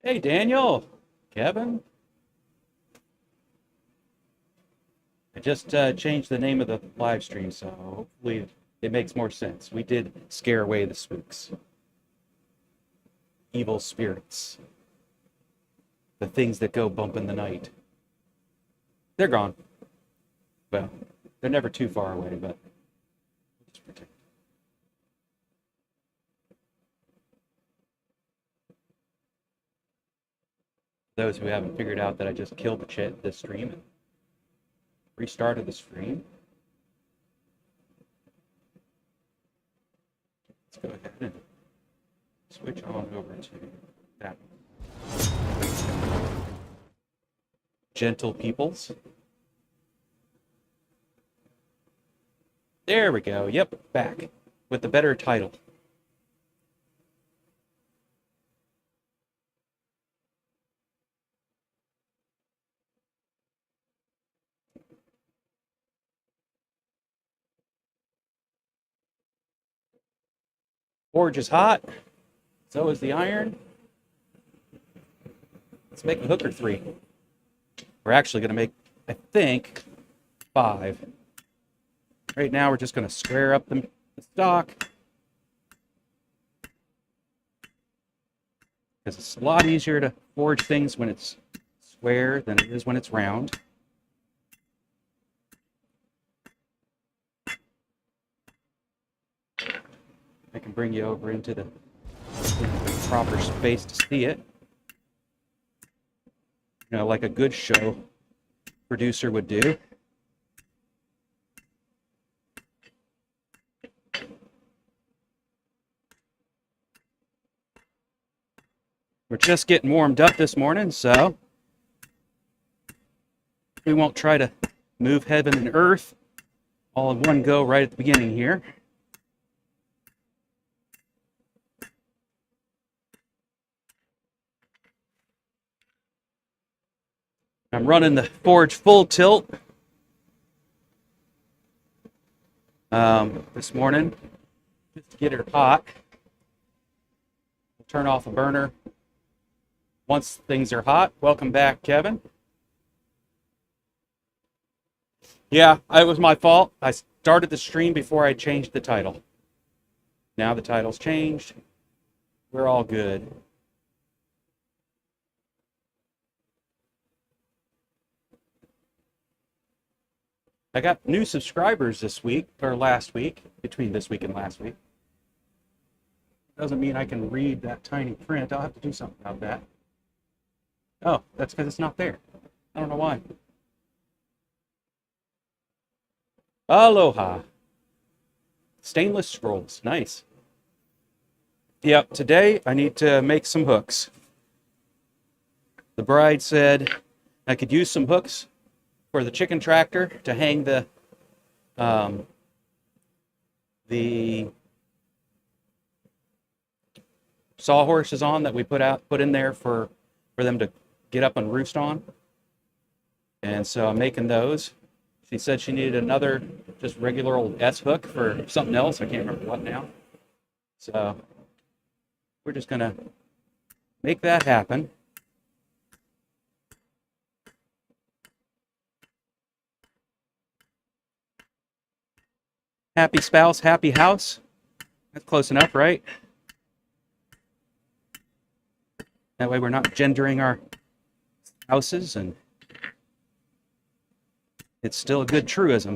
Hey, Daniel, Kevin. I just changed the name of the live stream, so hopefully it makes more sense. We did scare away the spooks, evil spirits, the things that go bump in the night. They're gone. Well, they're never too far away, but just protect. Those who haven't figured out that I just killed the stream and restarted the stream, let's go ahead and switch on over to that. Gentle peoples. There we go. Yep, back with the better title. Forge is hot. So is the iron. Let's make a hook or three. We're actually going to make, I think, 5. Right now, we're just going to square up the stock. Because it's a lot easier to forge things when it's square than it is when it's round. I can bring you over into the proper space to see it. You know, like a good show producer would do. We're just getting warmed up this morning, so we won't try to move heaven and earth all in one go right at the beginning here. I'm running the forge full tilt this morning just to get her hot. We'll turn off the burner once things are hot. Welcome back, Kevin. Yeah, it was my fault. I started the stream before I changed the title. Now the title's changed. We're all good. I got new subscribers this week, or last week, between this week and last week. Doesn't mean I can read that tiny print. I'll have to do something about that. Oh, that's because it's not there. I don't know why. Aloha. Stainless scrolls. Nice. Yep, today I need to make some hooks. The bride said I could use some hooks for the chicken tractor to hang the sawhorses on that we put in there for them to get up and roost on. And so I'm making those. She said she needed another just regular old S hook for something else. I can't remember what now. So we're just gonna make that happen. Happy spouse, happy house. That's close enough, right? That way we're not gendering our houses, and it's still a good truism.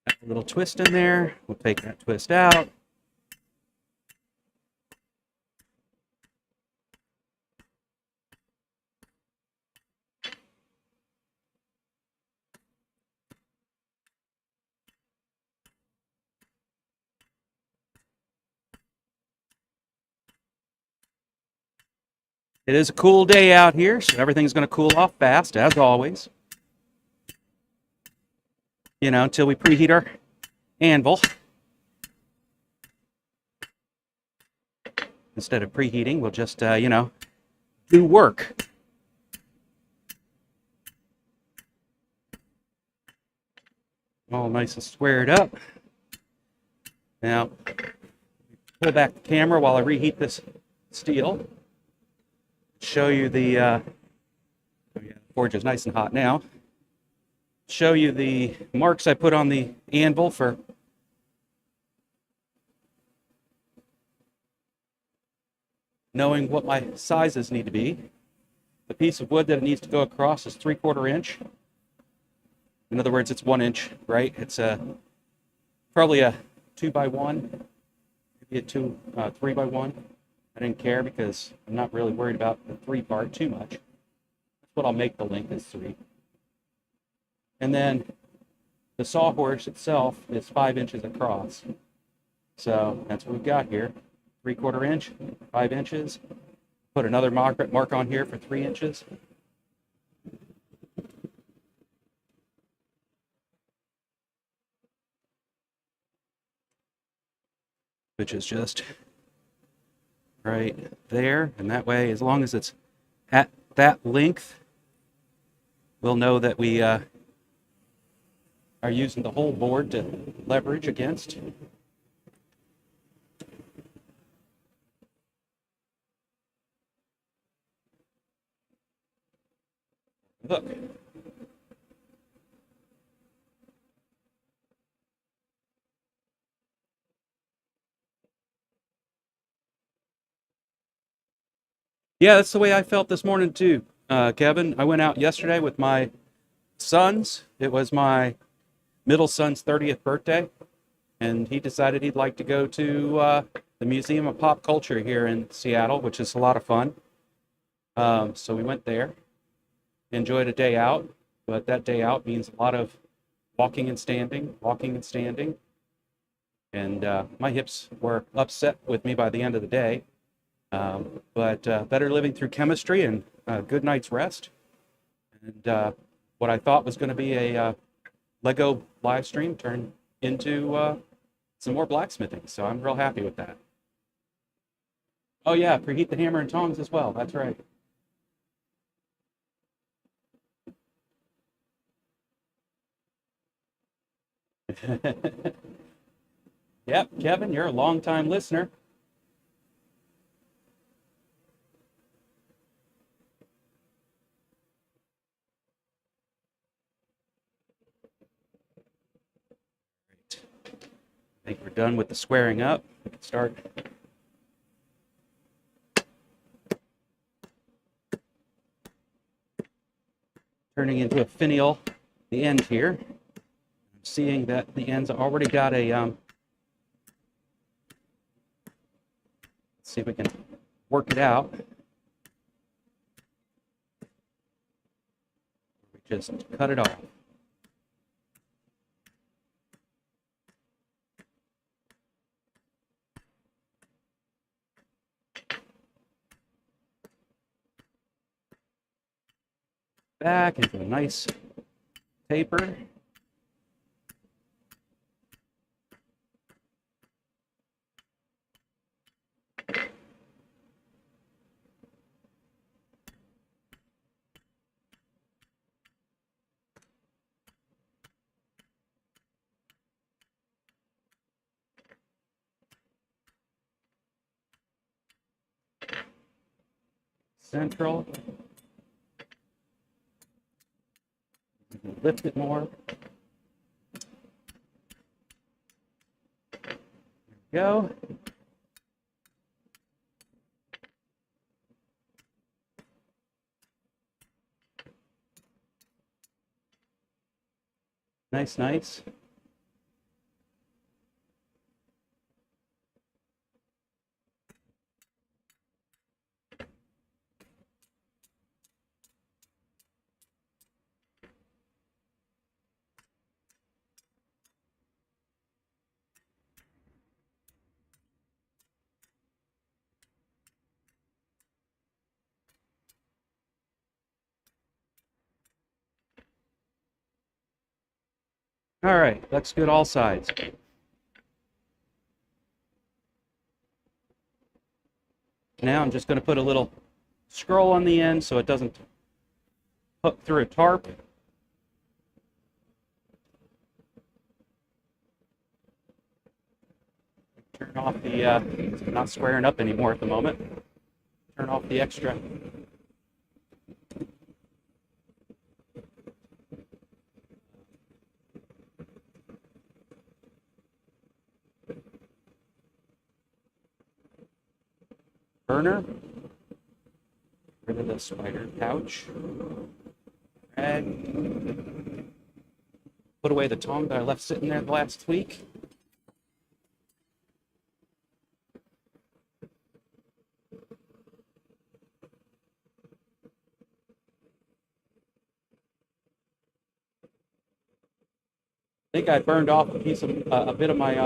Got a little twist in there. We'll take that twist out. It is a cool day out here, so everything's going to cool off fast, as always. You know, until we preheat our anvil. Instead of preheating, we'll just, you know, do work. All nice and squared up. Now, pull back the camera while I reheat this steel. Show you the, oh yeah, the forge is nice and hot now. Show you the marks I put on the anvil for knowing what my sizes need to be. The piece of wood that it needs to go across is 3/4 inch. In other words, it's 1 inch, right? It's probably a 2x1, maybe a 3x1. I didn't care because I'm not really worried about the 3 part too much. That's what I'll make the length is 3. And then the sawhorse itself is 5 inches across. So that's what we've got here. 3/4 inch, 5 inches. Put another mark on here for 3 inches. Which is just right there. And that way, as long as it's at that length, we'll know that we are using the whole board to leverage against. Look. Yeah, that's the way I felt this morning too, Kevin. I went out yesterday with my sons. It was my middle son's 30th birthday, and he decided he'd like to go to the Museum of Pop Culture here in Seattle, which is a lot of fun. So we went there, enjoyed a day out, but that day out means a lot of walking and standing, and my hips were upset with me by the end of the day. But better living through chemistry and a good night's rest. And what I thought was going to be a Lego live stream turned into some more blacksmithing. So I'm real happy with that. Oh yeah, preheat the hammer and tongs as well. That's right. Yep, Kevin, you're a long-time listener. I think we're done with the squaring up. We can start turning into a finial the end here. I'm seeing that the end's already got a let's see if we can work it out. We just cut it off. Back into a nice taper. Central. Lift it more. There we go. Nice, nice. All right, looks good all sides. Now I'm just going to put a little scroll on the end so it doesn't hook through a tarp. Turn off the, it's not squaring up anymore at the moment. Turn off the extra. Burner. Rid of the spider pouch. Rag. Put away the tong that I left sitting there the last week. I think I burned off a bit of my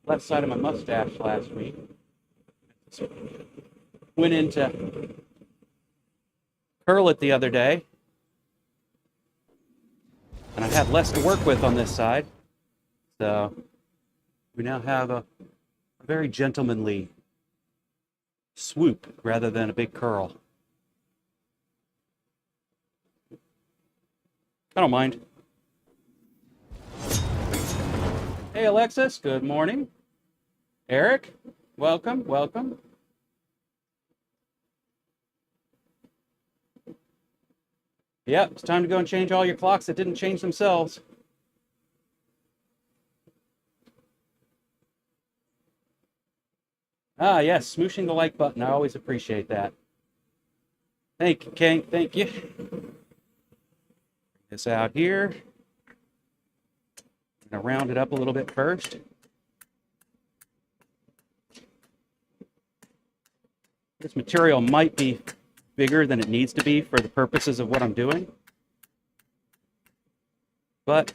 left side of my mustache last week. Went in to curl it the other day, and I had less to work with on this side, so we now have a very gentlemanly swoop rather than a big curl. I don't mind. Hey Alexis, good morning. Eric, welcome, welcome. Yep, it's time to go and change all your clocks that didn't change themselves. Ah, yes, smooshing the like button. I always appreciate that. Thank you, King. Thank you. Bring this out here. I'm going to round it up a little bit first. This material might be bigger than it needs to be for the purposes of what I'm doing, but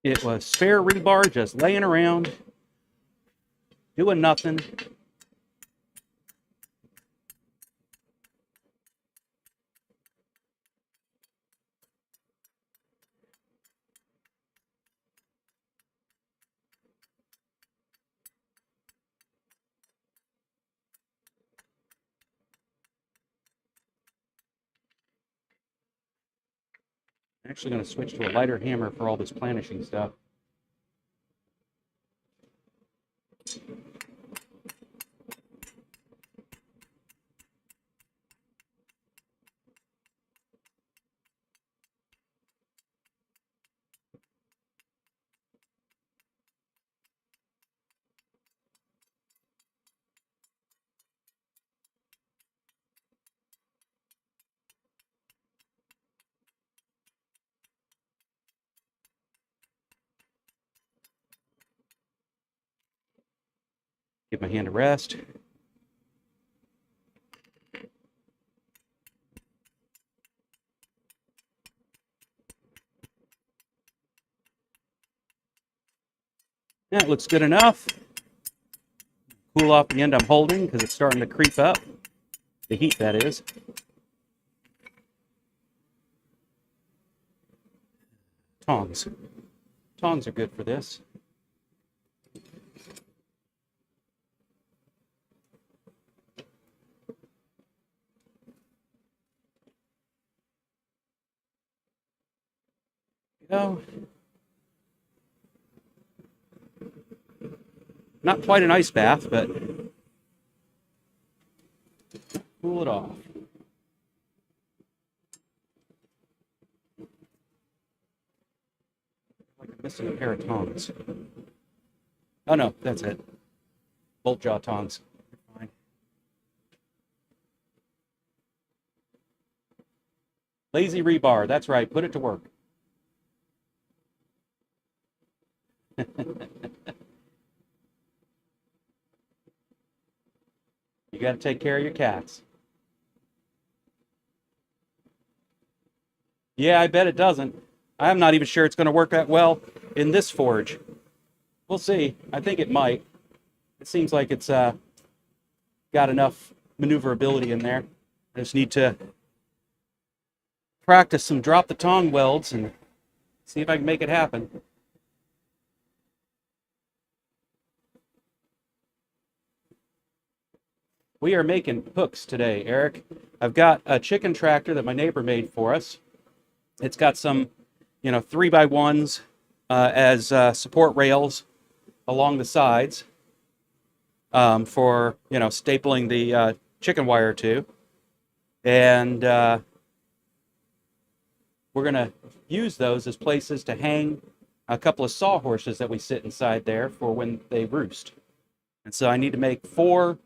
it was spare rebar just laying around, doing nothing. I'm actually going to switch to a lighter hammer for all this planishing stuff. Give my hand a rest. Yeah, it looks good enough. Cool off the end I'm holding because it's starting to creep up. The heat, that is. Tongs. Tongs are good for this. Go. Not quite an ice bath, but cool it off. Like I'm missing a pair of tongs. Oh no, that's it. Bolt jaw tongs. Fine. Lazy rebar, that's right, put it to work. You got to take care of your cats. Yeah, I bet it doesn't. I'm not even sure it's going to work that well in this forge. We'll see. I think it might. It seems like it's got enough maneuverability in there. I just need to practice some drop the tong welds and see if I can make it happen. We are making hooks today, Eric. I've got a chicken tractor that my neighbor made for us. It's got some, 3x1s as support rails along the sides for, stapling the chicken wire to. And we're going to use those as places to hang a couple of sawhorses that we sit inside there for when they roost. And so I need to make 4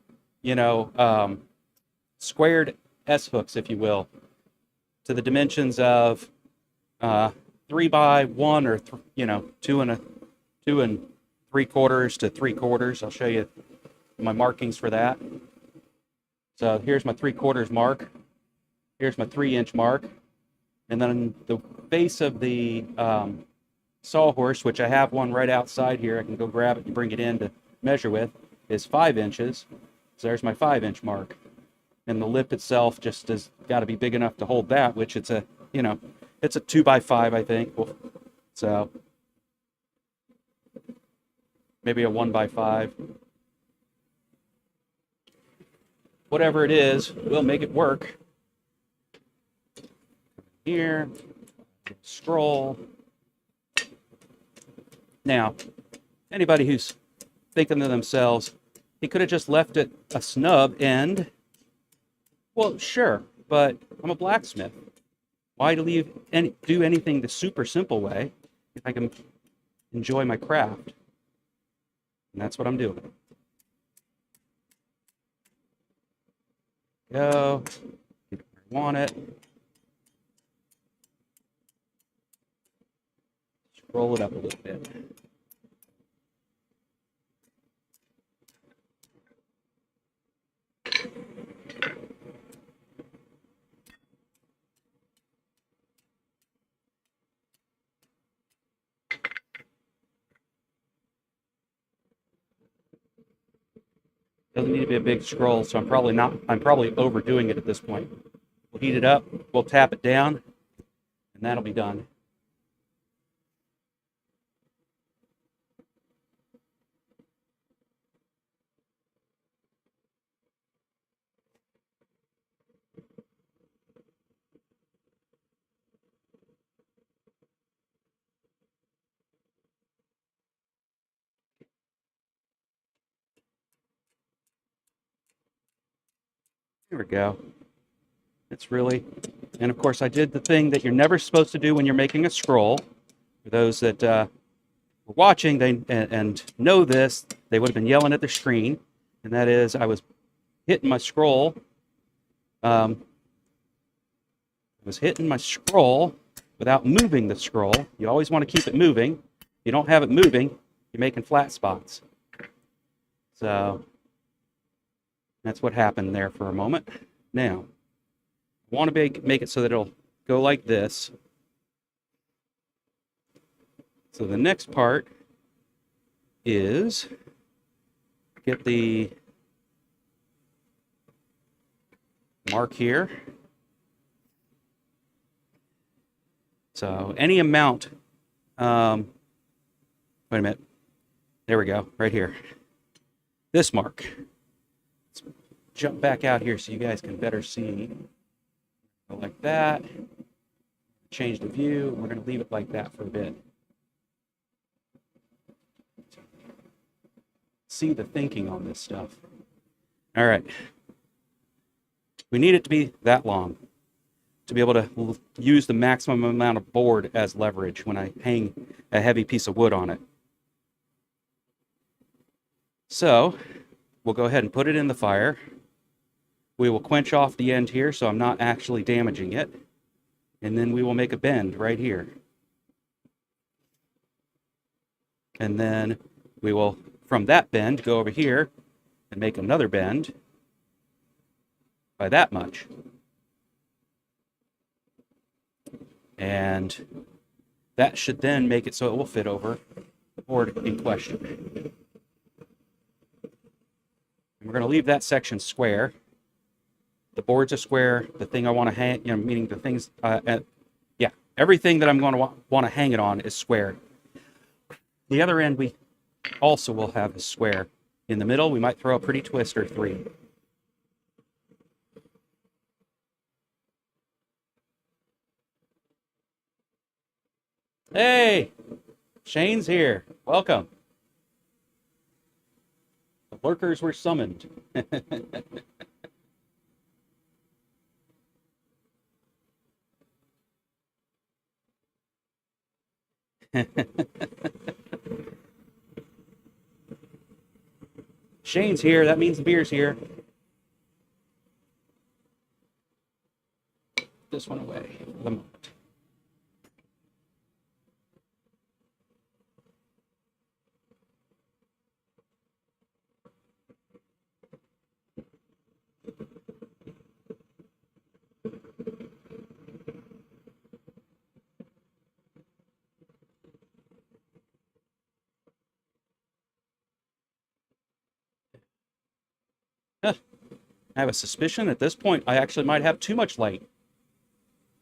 squared S hooks, if you will, to the dimensions of 3x1 or 2 and 3/4 to 3/4. I'll show you my markings for that. So here's my 3/4 mark. Here's my 3-inch mark, and then the base of the sawhorse, which I have one right outside here. I can go grab it and bring it in to measure with, is 5 inches. So there's my 5-inch mark. And the lip itself just has got to be big enough to hold that, which it's a 2x5, I think. So maybe a 1x5. Whatever it is, we'll make it work. Here, scroll. Now, anybody who's thinking to themselves, he could have just left it a snub end. Well, sure, but I'm a blacksmith. Why do anything the super simple way if I can enjoy my craft? And that's what I'm doing. Go. Get where I want it. Scroll it up a little bit. Doesn't need to be a big scroll, so I'm probably overdoing it at this point. We'll heat it up, we'll tap it down, and that'll be done. There we go. It's really, and of course I did the thing that you're never supposed to do when you're making a scroll. For those that were watching and know this, they would have been yelling at the screen, and that is I was hitting my scroll. I was hitting my scroll without moving the scroll. You always want to keep it moving. If you don't have it moving, you're making flat spots. So that's what happened there for a moment. Now, I want to make it so that it'll go like this. So the next part is get the mark here. So any amount, wait a minute, there we go, right here. This mark. Let's jump back out here so you guys can better see. Go like that. Change the view. We're going to leave it like that for a bit. See the thinking on this stuff. All right. We need it to be that long to be able to use the maximum amount of board as leverage when I hang a heavy piece of wood on it. So we'll go ahead and put it in the fire. We will quench off the end here so I'm not actually damaging it. And then we will make a bend right here. And then we will, from that bend, go over here and make another bend by that much. And that should then make it so it will fit over the board in question. And we're going to leave that section square The board's a square. The thing I want to hang, meaning the things, yeah, everything that I'm going to want to hang it on is square. The other end we also will have a square. In the middle, we might throw a pretty twist or three. Hey, Shane's here. Welcome. The lurkers were summoned. Shane's here. That means the beer's here. This one away for the moment. I have a suspicion at this point I actually might have too much light.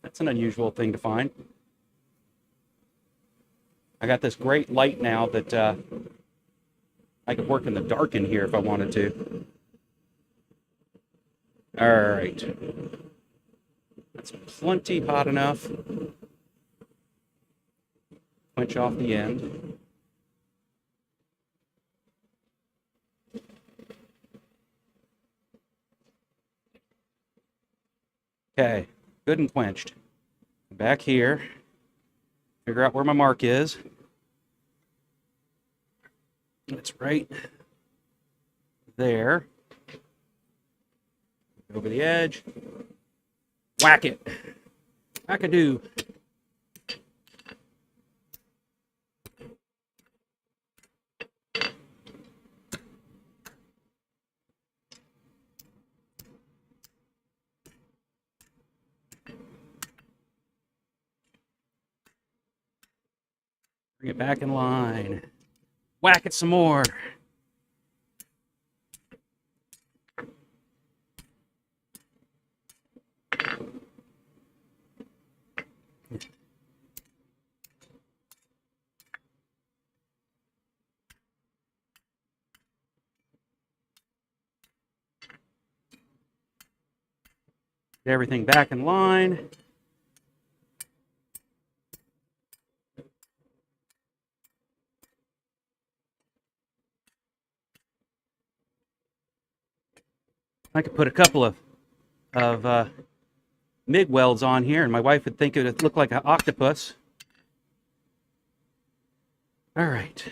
That's an unusual thing to find. I got this great light now that I could work in the dark in here if I wanted to. All right. That's plenty hot enough. Quench off the end. Okay, good and quenched. Back here, figure out where my mark is. It's right there. Over the edge. Whack it. Whack-a-doo. Bring it back in line. Whack it some more. Get everything back in line. I could put a couple of MIG welds on here, and my wife would think it would look like an octopus. All right.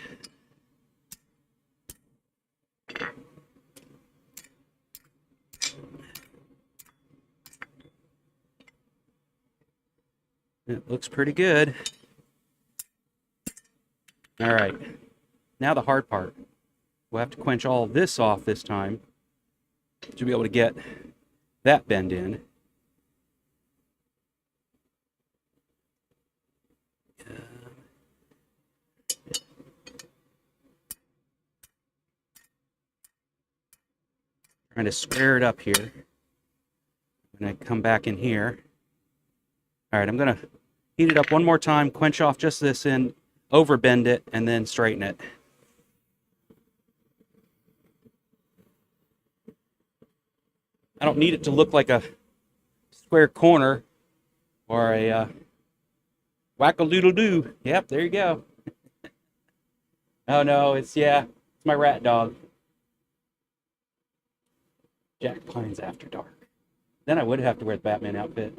It looks pretty good. All right. Now the hard part. We'll have to quench all this off this time to be able to get that bend in. Trying to square it up here. When I come back in here. All right, I'm going to heat it up one more time, quench off just this end, overbend it, and then straighten it. I don't need it to look like a square corner or a whack-a-doodle-doo. Yep, there you go. Oh no, it's my rat dog. Jack Pines After Dark. Then I would have to wear the Batman outfit.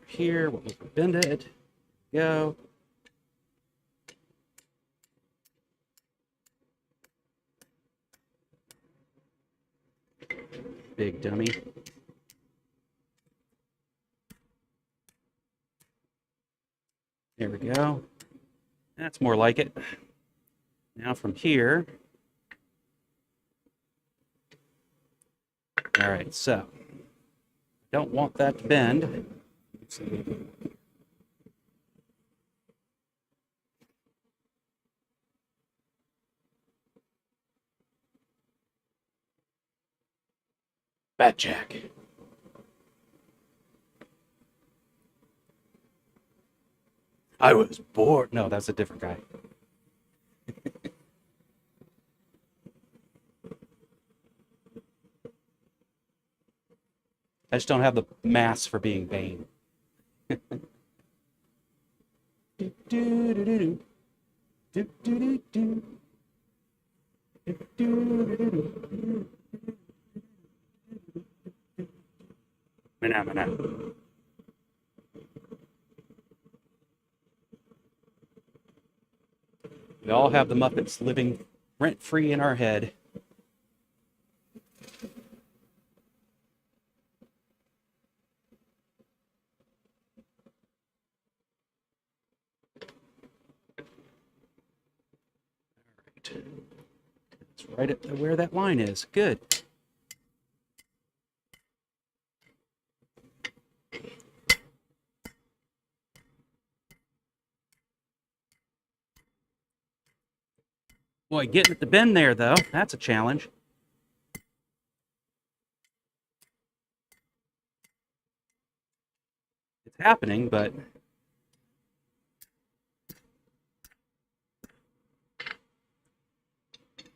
here, we'll bend it. Go. Big dummy. There we go. That's more like it. Now from here. All right, so don't want that to bend. Bat Jack. I was bored. No, that's a different guy. I just don't have the mass for being Bane. We all have the Muppets living rent-free in our head. It's right at where that line is. Good. Boy, getting it to bend there, though, that's a challenge. It's happening, but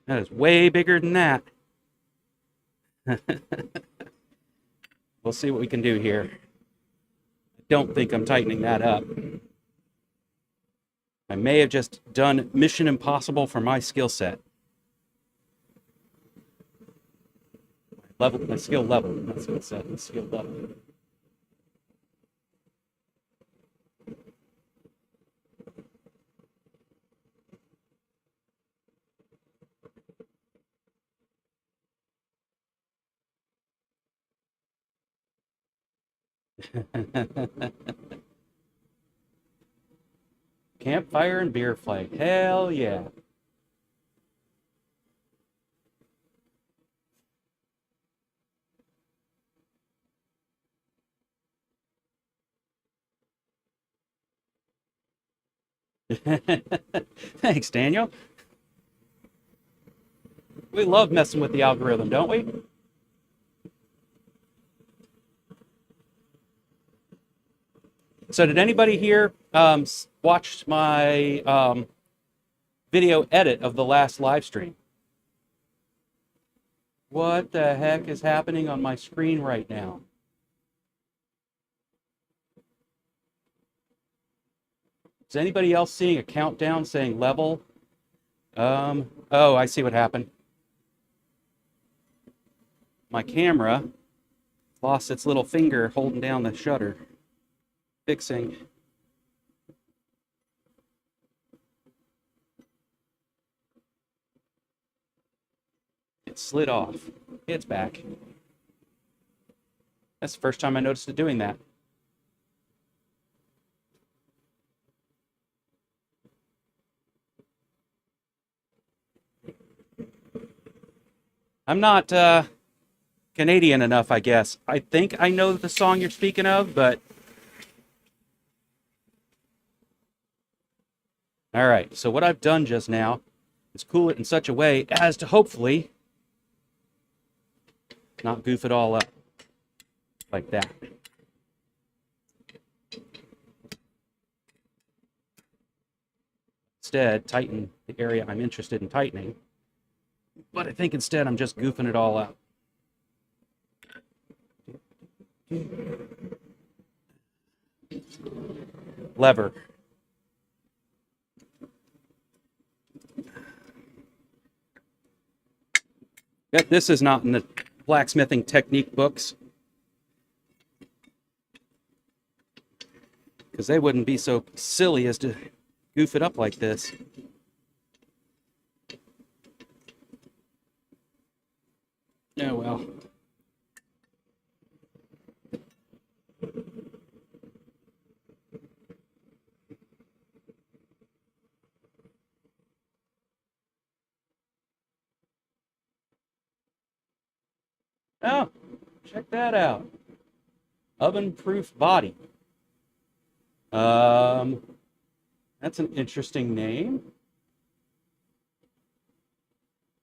that is way bigger than that. We'll see what we can do here. I don't think I'm tightening that up. I may have just done Mission Impossible for my skill set. My skill level, not skill set, my skill level. Campfire and beer flight. Hell yeah. Thanks, Daniel. We love messing with the algorithm, don't we? So did anybody here watch my video edit of the last live stream? What the heck is happening on my screen right now? Is anybody else seeing a countdown saying level? Oh, I see what happened. My camera lost its little finger holding down the shutter. Fixing. It slid off. It's back. That's the first time I noticed it doing that. I'm not Canadian enough, I guess. I think I know the song you're speaking of, but all right, so what I've done just now is cool it in such a way as to hopefully not goof it all up like that. Instead, tighten the area I'm interested in tightening. But I think instead I'm just goofing it all up. Lever. This is not in the blacksmithing technique books. because they wouldn't be so silly as to goof it up like this. Oh well. Oh, check that out. Oven-proof body. Um, that's an interesting name.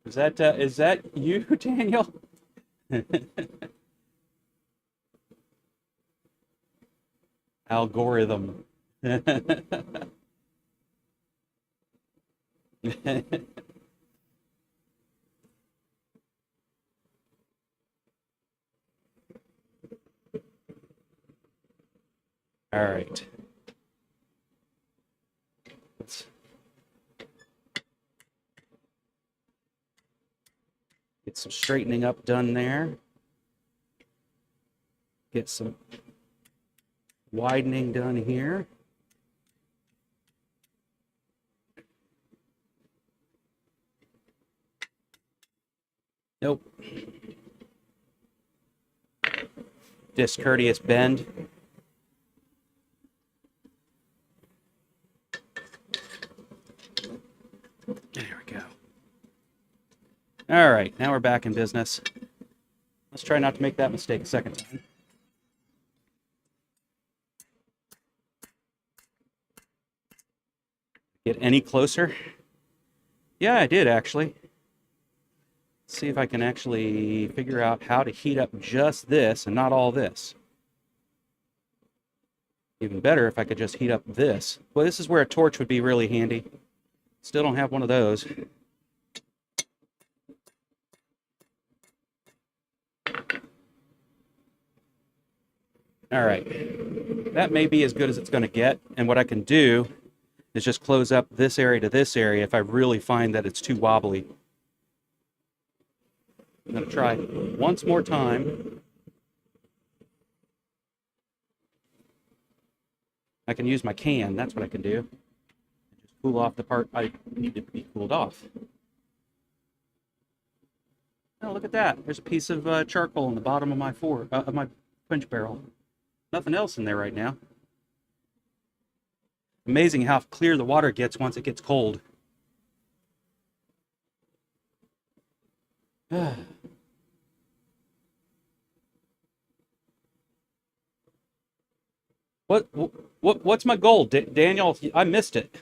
Is that you, Daniel? Algorithm. All right. Let's get some straightening up done there. Get some widening done here. Nope. Discourteous bend. There we go. All right, now we're back in business. Let's try not to make that mistake a second time. Get any closer? Yeah, I did actually. Let's see if I can actually figure out how to heat up just this and not all this. Even better if I could just heat up this. Well, this is where a torch would be really handy. Still don't have one of those. All right, that may be as good as it's going to get. And what I can do is just close up this area to this area if I really find that it's too wobbly. I'm going to try once more time. I can use my can, that's what I can do. Just cool off the part I need to be cooled off. Oh, look at that. There's a piece of charcoal in the bottom of my quench barrel. Nothing else in there right now. Amazing how clear the water gets once it gets cold. What's my goal, Daniel? I missed it.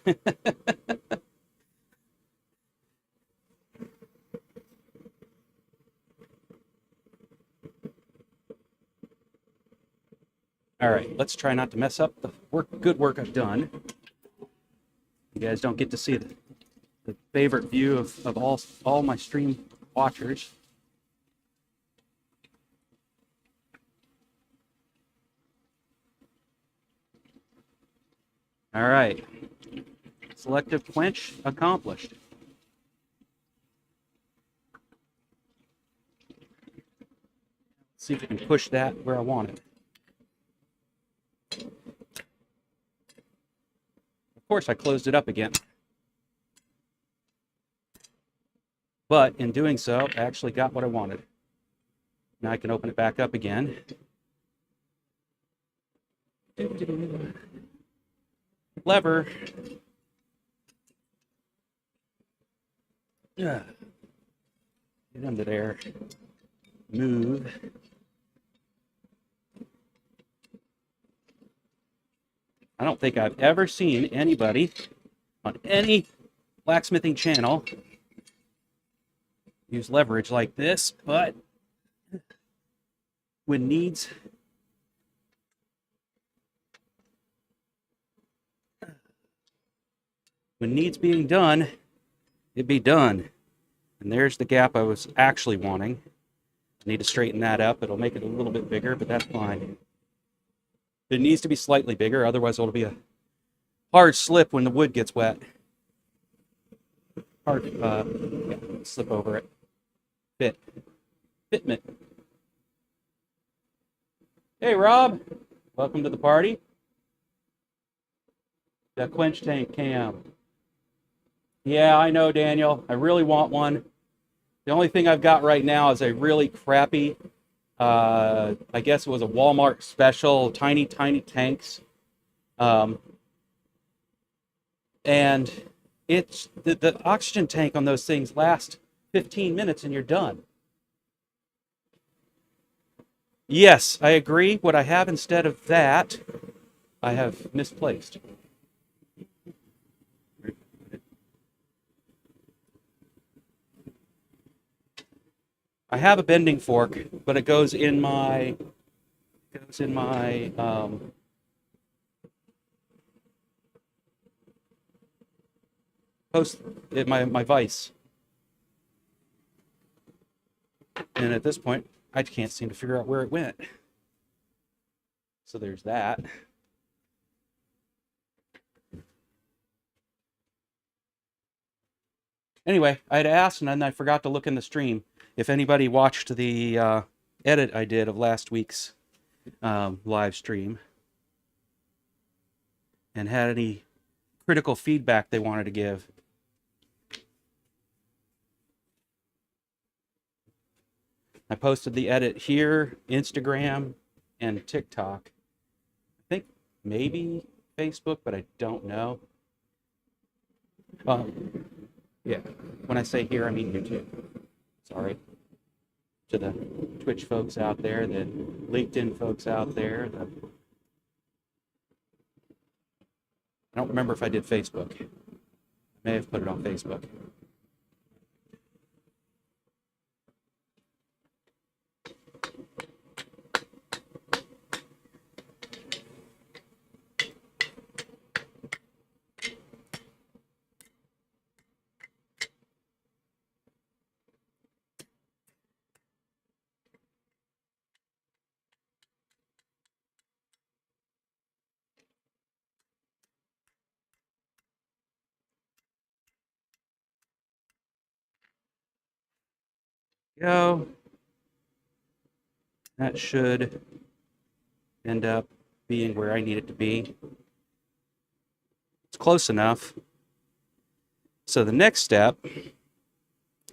All right, let's try not to mess up the good work I've done. You guys don't get to see the favorite view of all my stream watchers. All right, selective quench accomplished. Let's see if we can push that where I want it. Of course, I closed it up again. But in doing so, I actually got what I wanted. Now I can open it back up again. Lever. Get under there. Move. I don't think I've ever seen anybody on any blacksmithing channel use leverage like this, but when needs being done, it be done. And there's the gap I was actually wanting. I need to straighten that up. It'll make it a little bit bigger, but that's fine. It needs to be slightly bigger, otherwise it'll be a hard slip when the wood gets wet. Hard, slip over it. Fitment. Hey, Rob. Welcome to the party. The quench tank cam. Yeah, I know, Daniel. I really want one. The only thing I've got right now is a really crappy, I guess it was a Walmart special, tiny, tiny tanks. Um, and it's the oxygen tank on those things lasts 15 minutes and you're done. Yes, I agree. What I have instead of that, I have misplaced. I have a bending fork, but it goes in my post in my vise. And at this point, I can't seem to figure out where it went. So there's that. Anyway, I had asked, and then I forgot to look in the stream if anybody watched the edit I did of last week's live stream and had any critical feedback they wanted to give. I posted the edit here, Instagram, and TikTok. I think maybe Facebook, but I don't know. Yeah, when I say here, I mean YouTube. Sorry. To the Twitch folks out there, the LinkedIn folks out there. I don't remember if I did Facebook. I may have put it on Facebook. Go. That should end up being where I need it to be. It's close enough. So the next step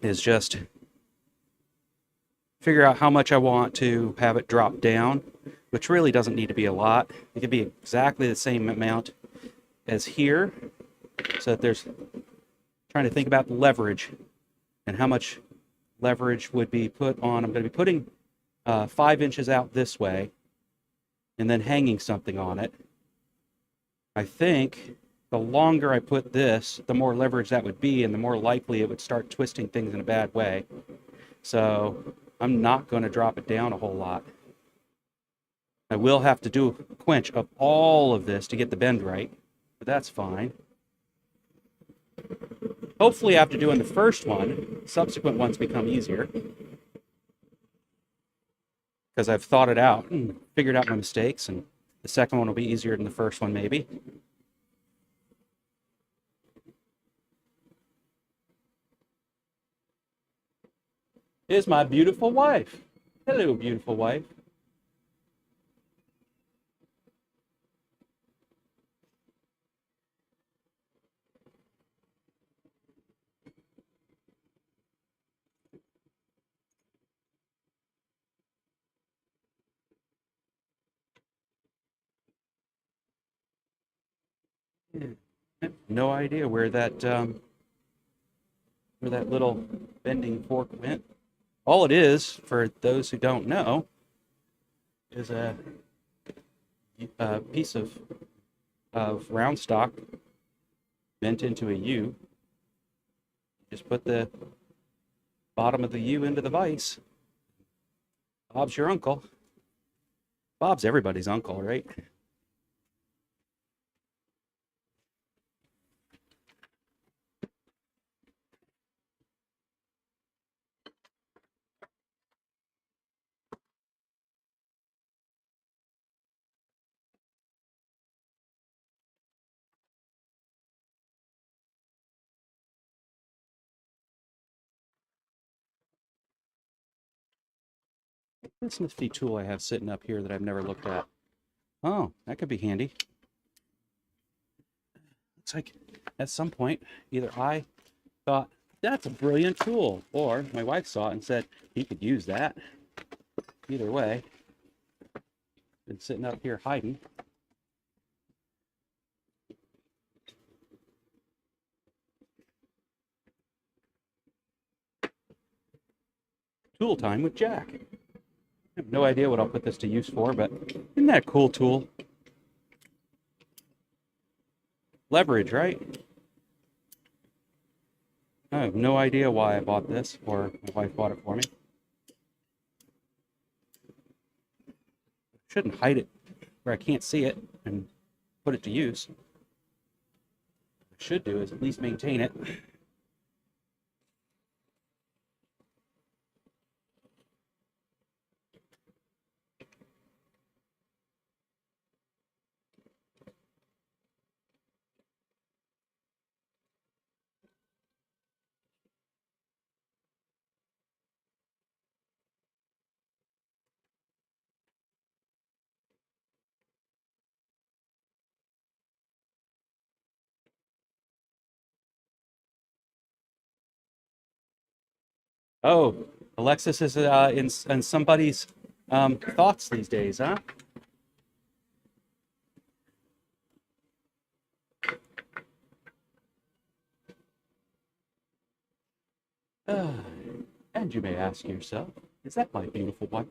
is just figure out how much I want to have it drop down, which really doesn't need to be a lot. It could be exactly the same amount as here, so that there's trying to think about the leverage and how much leverage would be put on. I'm going to be putting 5 inches out this way and then hanging something on it. I think the longer I put this, the more leverage that would be, and the more likely it would start twisting things in a bad way. So I'm not going to drop it down a whole lot. I will have to do a quench of all of this to get the bend right, but that's fine. Hopefully after doing the first one, subsequent ones become easier, because I've thought it out and figured out my mistakes, and the second one will be easier than the first one maybe. Is my beautiful wife. Hello, beautiful wife. No idea where that little bending fork went. All it is, for those who don't know, is a piece of round stock bent into a U. Just put the bottom of the U into the vise. Bob's your uncle. Bob's everybody's uncle, right? This nifty tool I have sitting up here that I've never looked at. Oh, that could be handy. Looks like at some point, either I thought, that's a brilliant tool, or my wife saw it and said, he could use that. Either way, been sitting up here hiding. Tool time with Jack. I have no idea what I'll put this to use for, but isn't that a cool tool? Leverage, right? I have no idea why I bought this, or my wife bought it for me. Shouldn't hide it where I can't see it and put it to use. What I should do is at least maintain it. Oh, Alexis is in somebody's thoughts these days, huh? And you may ask yourself, is that my beautiful wife?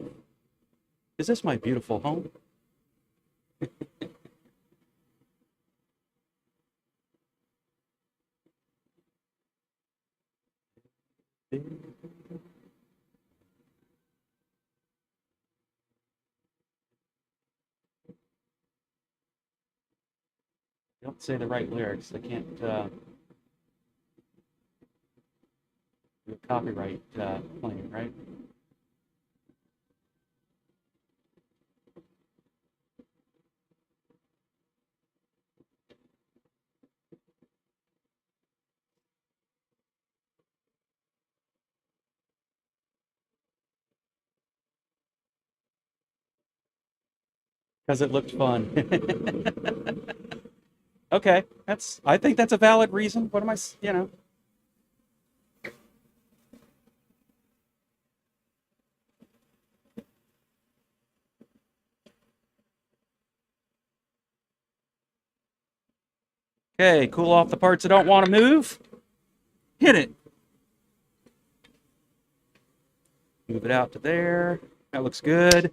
Is this my beautiful home? Don't say the right lyrics. They can't do a copyright claim, right? Because it looked fun. Okay, I think that's a valid reason. What am I, you know? Okay, cool off the parts that don't want to move. Hit it. Move it out to there. That looks good.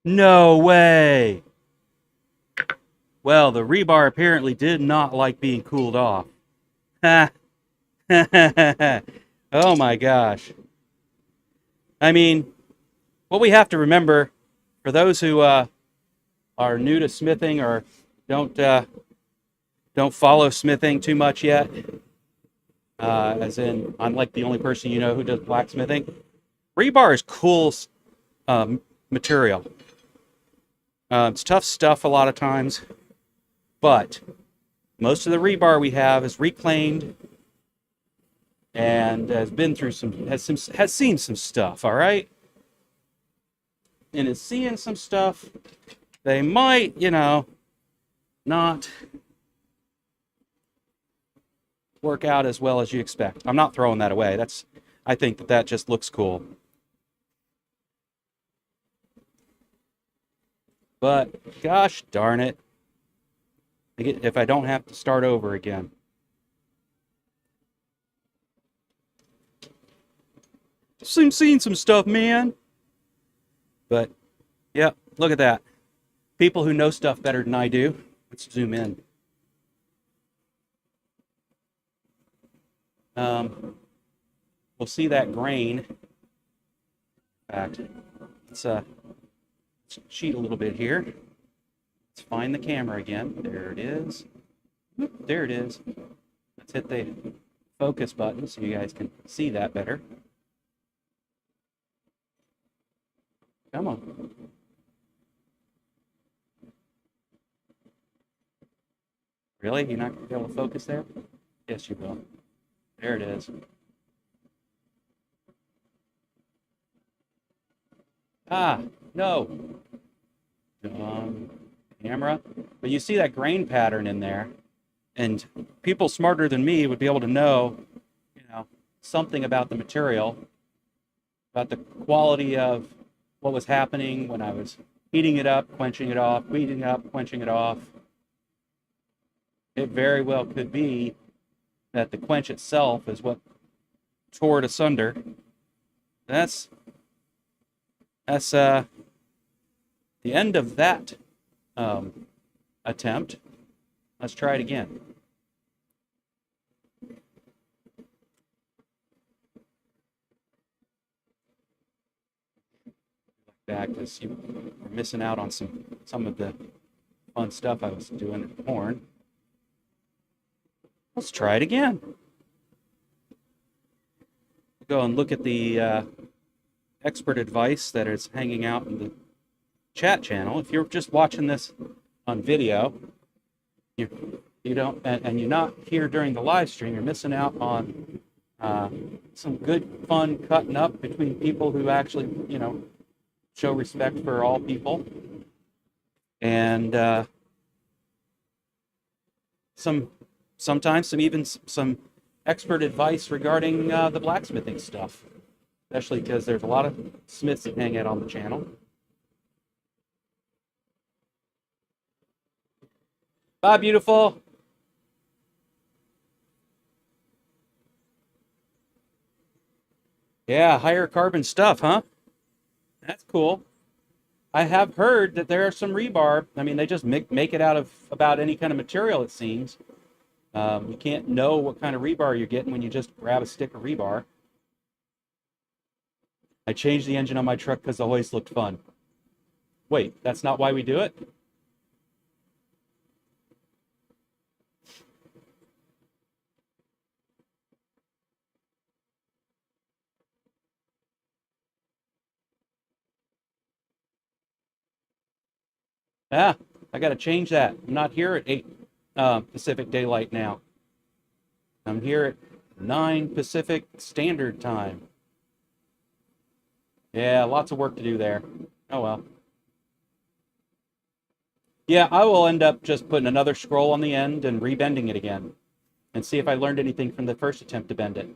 No way. Well, the rebar apparently did not like being cooled off. Ha. Oh my gosh. I mean, what we have to remember, for those who are new to smithing or don't follow smithing too much yet, as in I'm like the only person you know who does blacksmithing. Rebar is cool material. It's tough stuff a lot of times, but most of the rebar we have is reclaimed and has seen some stuff. All right, and is seeing some stuff. They might, not work out as well as you expect. I'm not throwing that away. I think that just looks cool. But gosh darn it, if I don't have to start over again. Seen some stuff, man. But yeah, look at that. People who know stuff better than I do. Let's zoom in. We'll see that grain. In fact, let's cheat a little bit here. Let's find the camera again. There it is. Oop, there it is. Let's hit the focus button so you guys can see that better. Come on. Really? You're not going to be able to focus there? Yes, you will. There it is. Ah, no. Camera. But you see that grain pattern in there, and people smarter than me would be able to know, something about the material, about the quality of what was happening when I was heating it up, quenching it off, heating it up, quenching it off. It very well could be that the quench itself is what tore it asunder. That's the end of that attempt. Let's try it again. Back because you were missing out on some of the fun stuff I was doing at porn. Let's try it again. Go and look at the expert advice that is hanging out in the chat channel. If you're just watching this on video, you don't, and you're not here during the live stream, you're missing out on some good fun cutting up between people who actually, show respect for all people, and sometimes some expert advice regarding the blacksmithing stuff, especially because there's a lot of smiths that hang out on the channel. Bye, beautiful. Yeah, higher carbon stuff, huh? That's cool. I have heard that there are some rebar. I mean, they just make it out of about any kind of material, it seems. You can't know what kind of rebar you're getting when you just grab a stick of rebar. I changed the engine on my truck because the hoist looked fun. Wait, that's not why we do it? Ah, I got to change that. I'm not here at 8 Pacific Daylight now. I'm here at 9 Pacific Standard Time. Yeah, lots of work to do there. Oh well. Yeah, I will end up just putting another scroll on the end and rebending it again and see if I learned anything from the first attempt to bend it.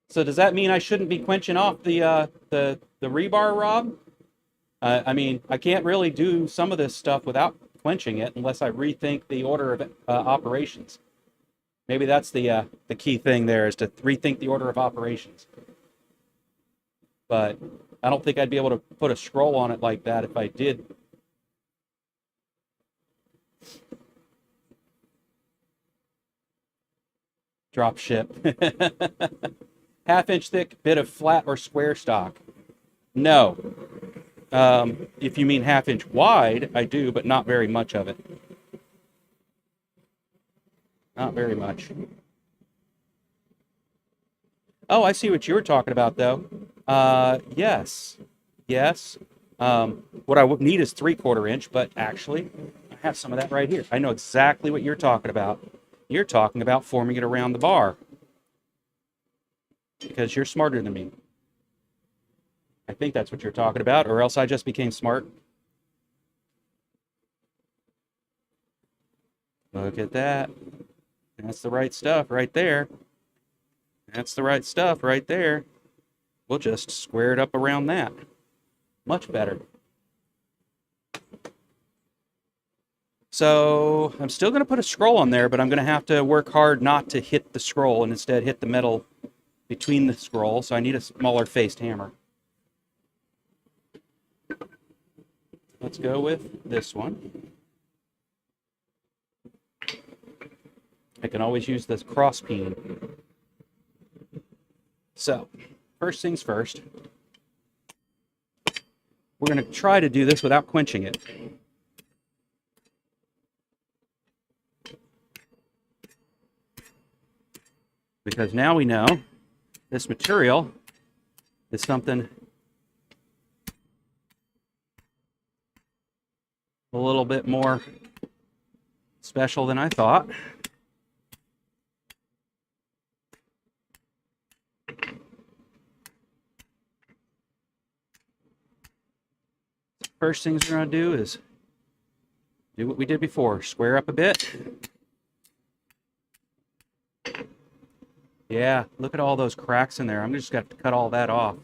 So does that mean I shouldn't be quenching off the rebar, Rob? I mean, I can't really do some of this stuff without quenching it unless I rethink the order of operations. Maybe that's the key thing there, is to rethink the order of operations. But I don't think I'd be able to put a scroll on it like that if I did. Drop ship. Half-inch thick bit of flat or square stock. No. If you mean half-inch wide, I do, but not very much of it. Not very much. Oh, I see what you were talking about, though. Yes. Yes. What I would need is 3/4 inch, but actually, I have some of that right here. I know exactly what you're talking about. You're talking about forming it around the bar. Because you're smarter than me. I think that's what you're talking about, or else I just became smart. Look at that. That's the right stuff right there. That's the right stuff right there. We'll just square it up around that. Much better. So I'm still going to put a scroll on there, but I'm going to have to work hard not to hit the scroll and instead hit the metal between the scroll, so I need a smaller faced hammer. Let's go with this one. I can always use this cross peen. So, first things first, we're going to try to do this without quenching it. Because now we know this material is something little bit more special than I thought. First things we're going to do is do what we did before. Square up a bit. Yeah, look at all those cracks in there. I'm just going to cut all that off.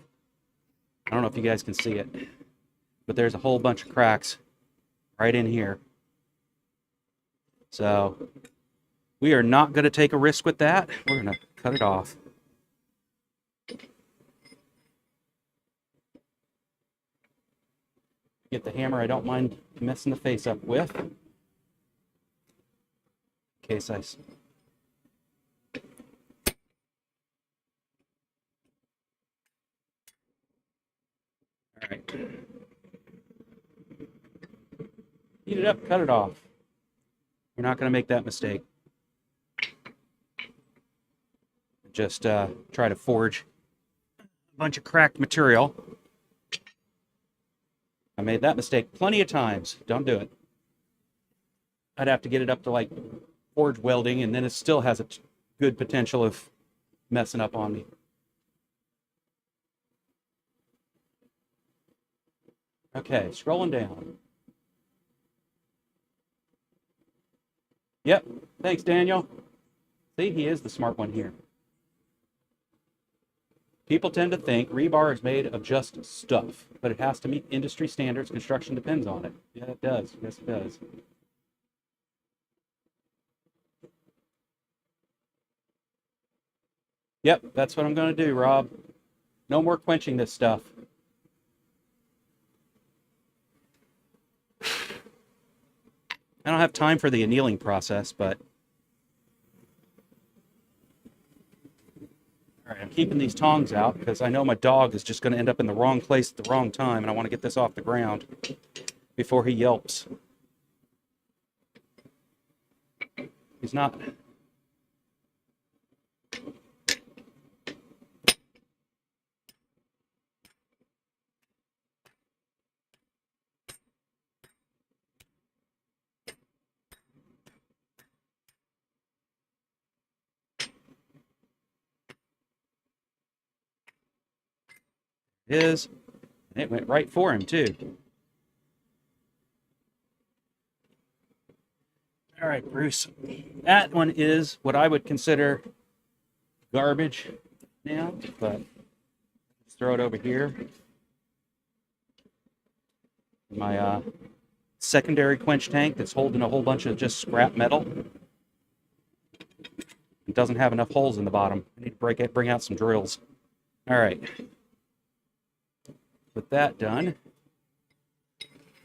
I don't know if you guys can see it, but there's a whole bunch of cracks right in here. So we are not going to take a risk with that. We're going to cut it off. Get the hammer I don't mind messing the face up with. In case I... All right. Heat it up, cut it off. You're not going to make that mistake. Just try to forge a bunch of cracked material. I made that mistake plenty of times. Don't do it. I'd have to get it up to like forge welding, and then it still has a good potential of messing up on me. Okay, scrolling down. Yep, thanks, Daniel. See, he is the smart one here. People tend to think rebar is made of just stuff, but it has to meet industry standards. Construction depends on it. Yeah, it does. Yes, it does. Yep, that's what I'm going to do, Rob. No more quenching this stuff. I don't have time for the annealing process, but... All right, I'm keeping these tongs out because I know my dog is just going to end up in the wrong place at the wrong time, and I want to get this off the ground before he yelps. He's not... is, and it went right for him too. All right, Bruce, that one is what I would consider garbage now, but let's throw it over here. My secondary quench tank that's holding a whole bunch of just scrap metal. It doesn't have enough holes in the bottom. I need to bring out some drills. All right. With that done,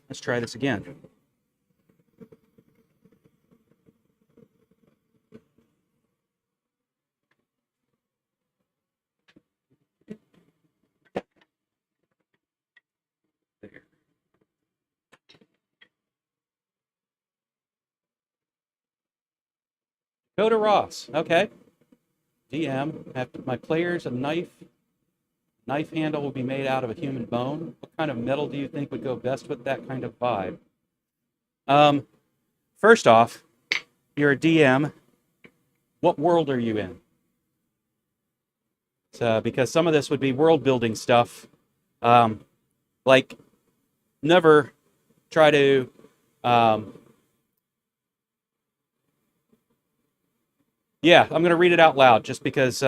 let's try this again. There. Go to Ross. Okay. DM. Have my players a knife. Knife handle will be made out of a human bone. What kind of metal do you think would go best with that kind of vibe? First off, you're a DM. What world are you in? So, because some of this would be world building stuff. Like, never try to... yeah, I'm going to read it out loud just because...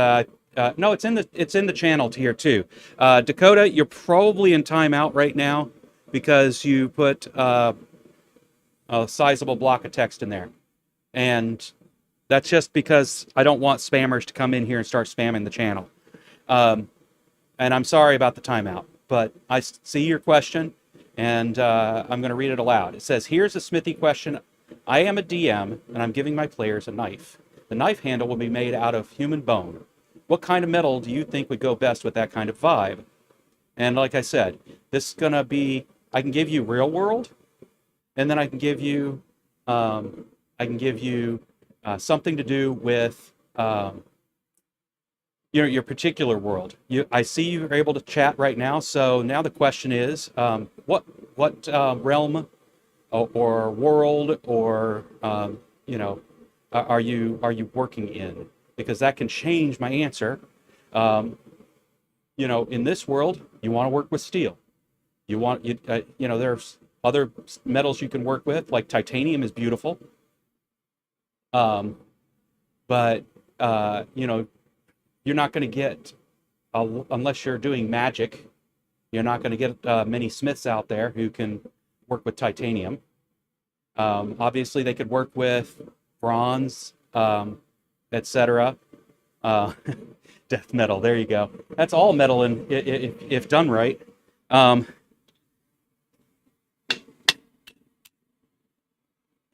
no, it's in the channel here too. Dakota, you're probably in timeout right now because you put a sizable block of text in there, and that's just because I don't want spammers to come in here and start spamming the channel. And I'm sorry about the timeout, but I see your question, and I'm going to read it aloud. It says, "Here's a Smithy question. I am a DM, and I'm giving my players a knife. The knife handle will be made out of human bone. What kind of metal do you think would go best with that kind of vibe?" And like I said, this is going to be, I can give you real world, and then I can give you something to do with your particular world. I see you're able to chat right now, so now the question is, what realm or world, or are you working in? Because that can change my answer. Um, in this world, you want to work with steel. There's other metals you can work with, like titanium is beautiful. Um, but you're not going to get, unless you're doing magic, you're not going to get many smiths out there who can work with titanium. Obviously, they could work with bronze, etc. Uh, death metal. There you go. That's all metal, and if done right. Um,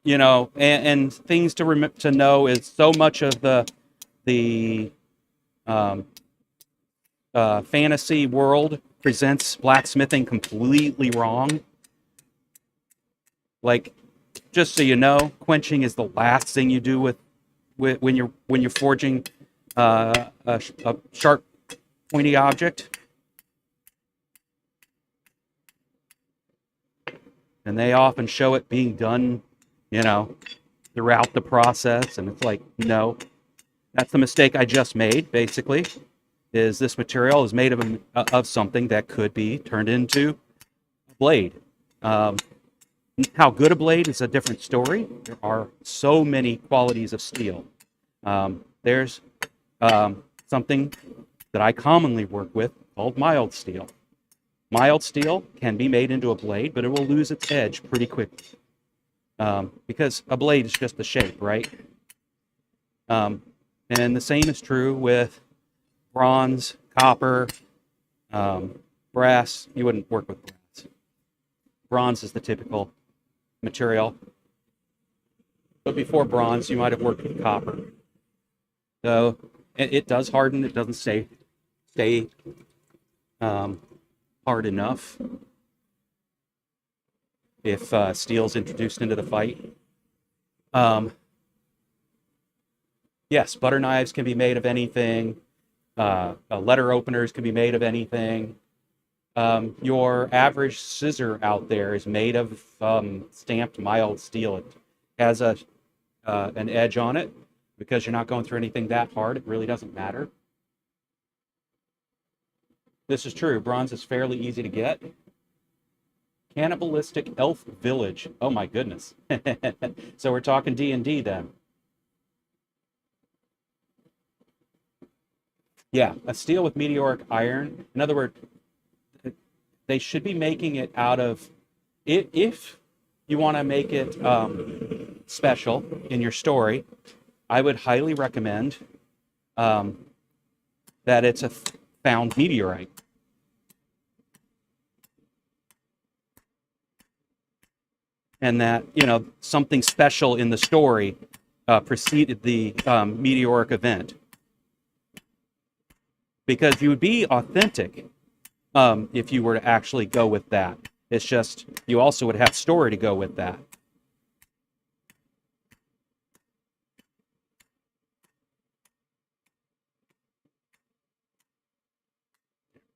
and things to know is so much of the um, fantasy world presents blacksmithing completely wrong. Like, just so you know, quenching is the last thing you do with when you're forging a sharp, pointy object. And they often show it being done, throughout the process, and it's like, no, that's the mistake I just made. Basically, is this material is made of something that could be turned into a blade. How good a blade is a different story. There are so many qualities of steel. There's something that I commonly work with called mild steel. Mild steel can be made into a blade, but it will lose its edge pretty quickly, because a blade is just the shape, right? And the same is true with bronze, copper, brass. You wouldn't work with brass. Bronze is the typical material. But before bronze, you might have worked with copper. So it does harden. It doesn't stay hard enough if steel's introduced into the fight. Yes, butter knives can be made of anything. Letter openers can be made of anything. Your average scissor out there is made of stamped mild steel. It has an edge on it because you're not going through anything that hard. It really doesn't matter. This is true. Bronze is fairly easy to get. Cannibalistic elf village. Oh my goodness. So we're talking D&D then. Yeah, a steel with meteoric iron. In other words, they should be making it out of, if you want to make it special in your story, I would highly recommend that it's a found meteorite. And that, something special in the story preceded the meteoric event. Because you would be authentic if you were to actually go with that. It's just, you also would have story to go with that.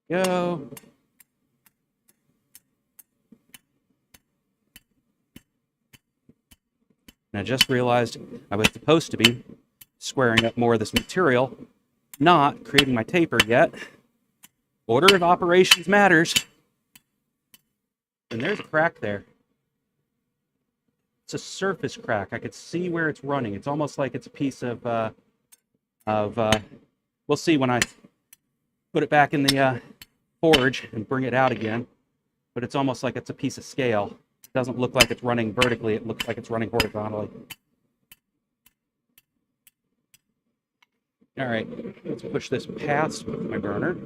Go. And I just realized I was supposed to be squaring up more of this material, not creating my taper yet. Order of operations matters. And there's a crack there. It's a surface crack. I could see where it's running. It's almost like it's a piece of we'll see when I put it back in the forge and bring it out again. But it's almost like it's a piece of scale. It doesn't look like it's running vertically. It looks like it's running horizontally. All right, let's push this past my burner.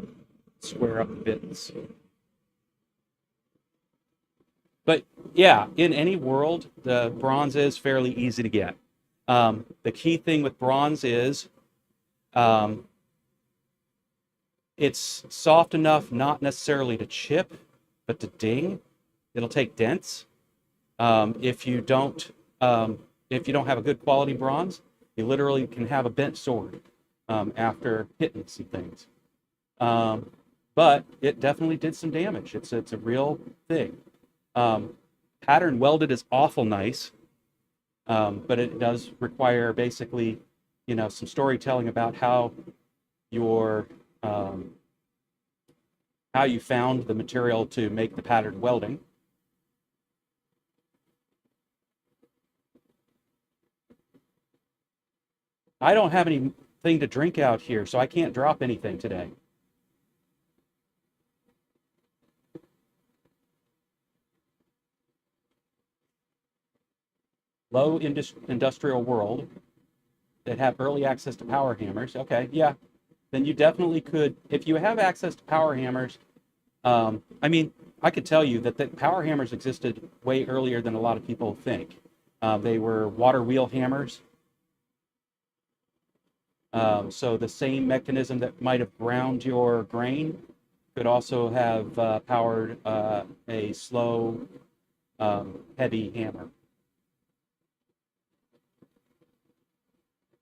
Square up the bits. But yeah, in any world, the bronze is fairly easy to get. The key thing with bronze is it's soft enough not necessarily to chip, but to ding. It'll take dents. If you don't have a good quality bronze, you literally can have a bent sword after hitting some things. But it definitely did some damage. It's a real thing. Pattern welded is awful nice, but it does require basically, some storytelling about your um, how you found the material to make the pattern welding. I don't have anything to drink out here, so I can't drop anything today. Low industrial world that have early access to power hammers. Okay, yeah, then you definitely could, if you have access to power hammers. I mean, I could tell you that the power hammers existed way earlier than a lot of people think. They were water wheel hammers. So the same mechanism that might have ground your grain could also have powered a slow, heavy hammer.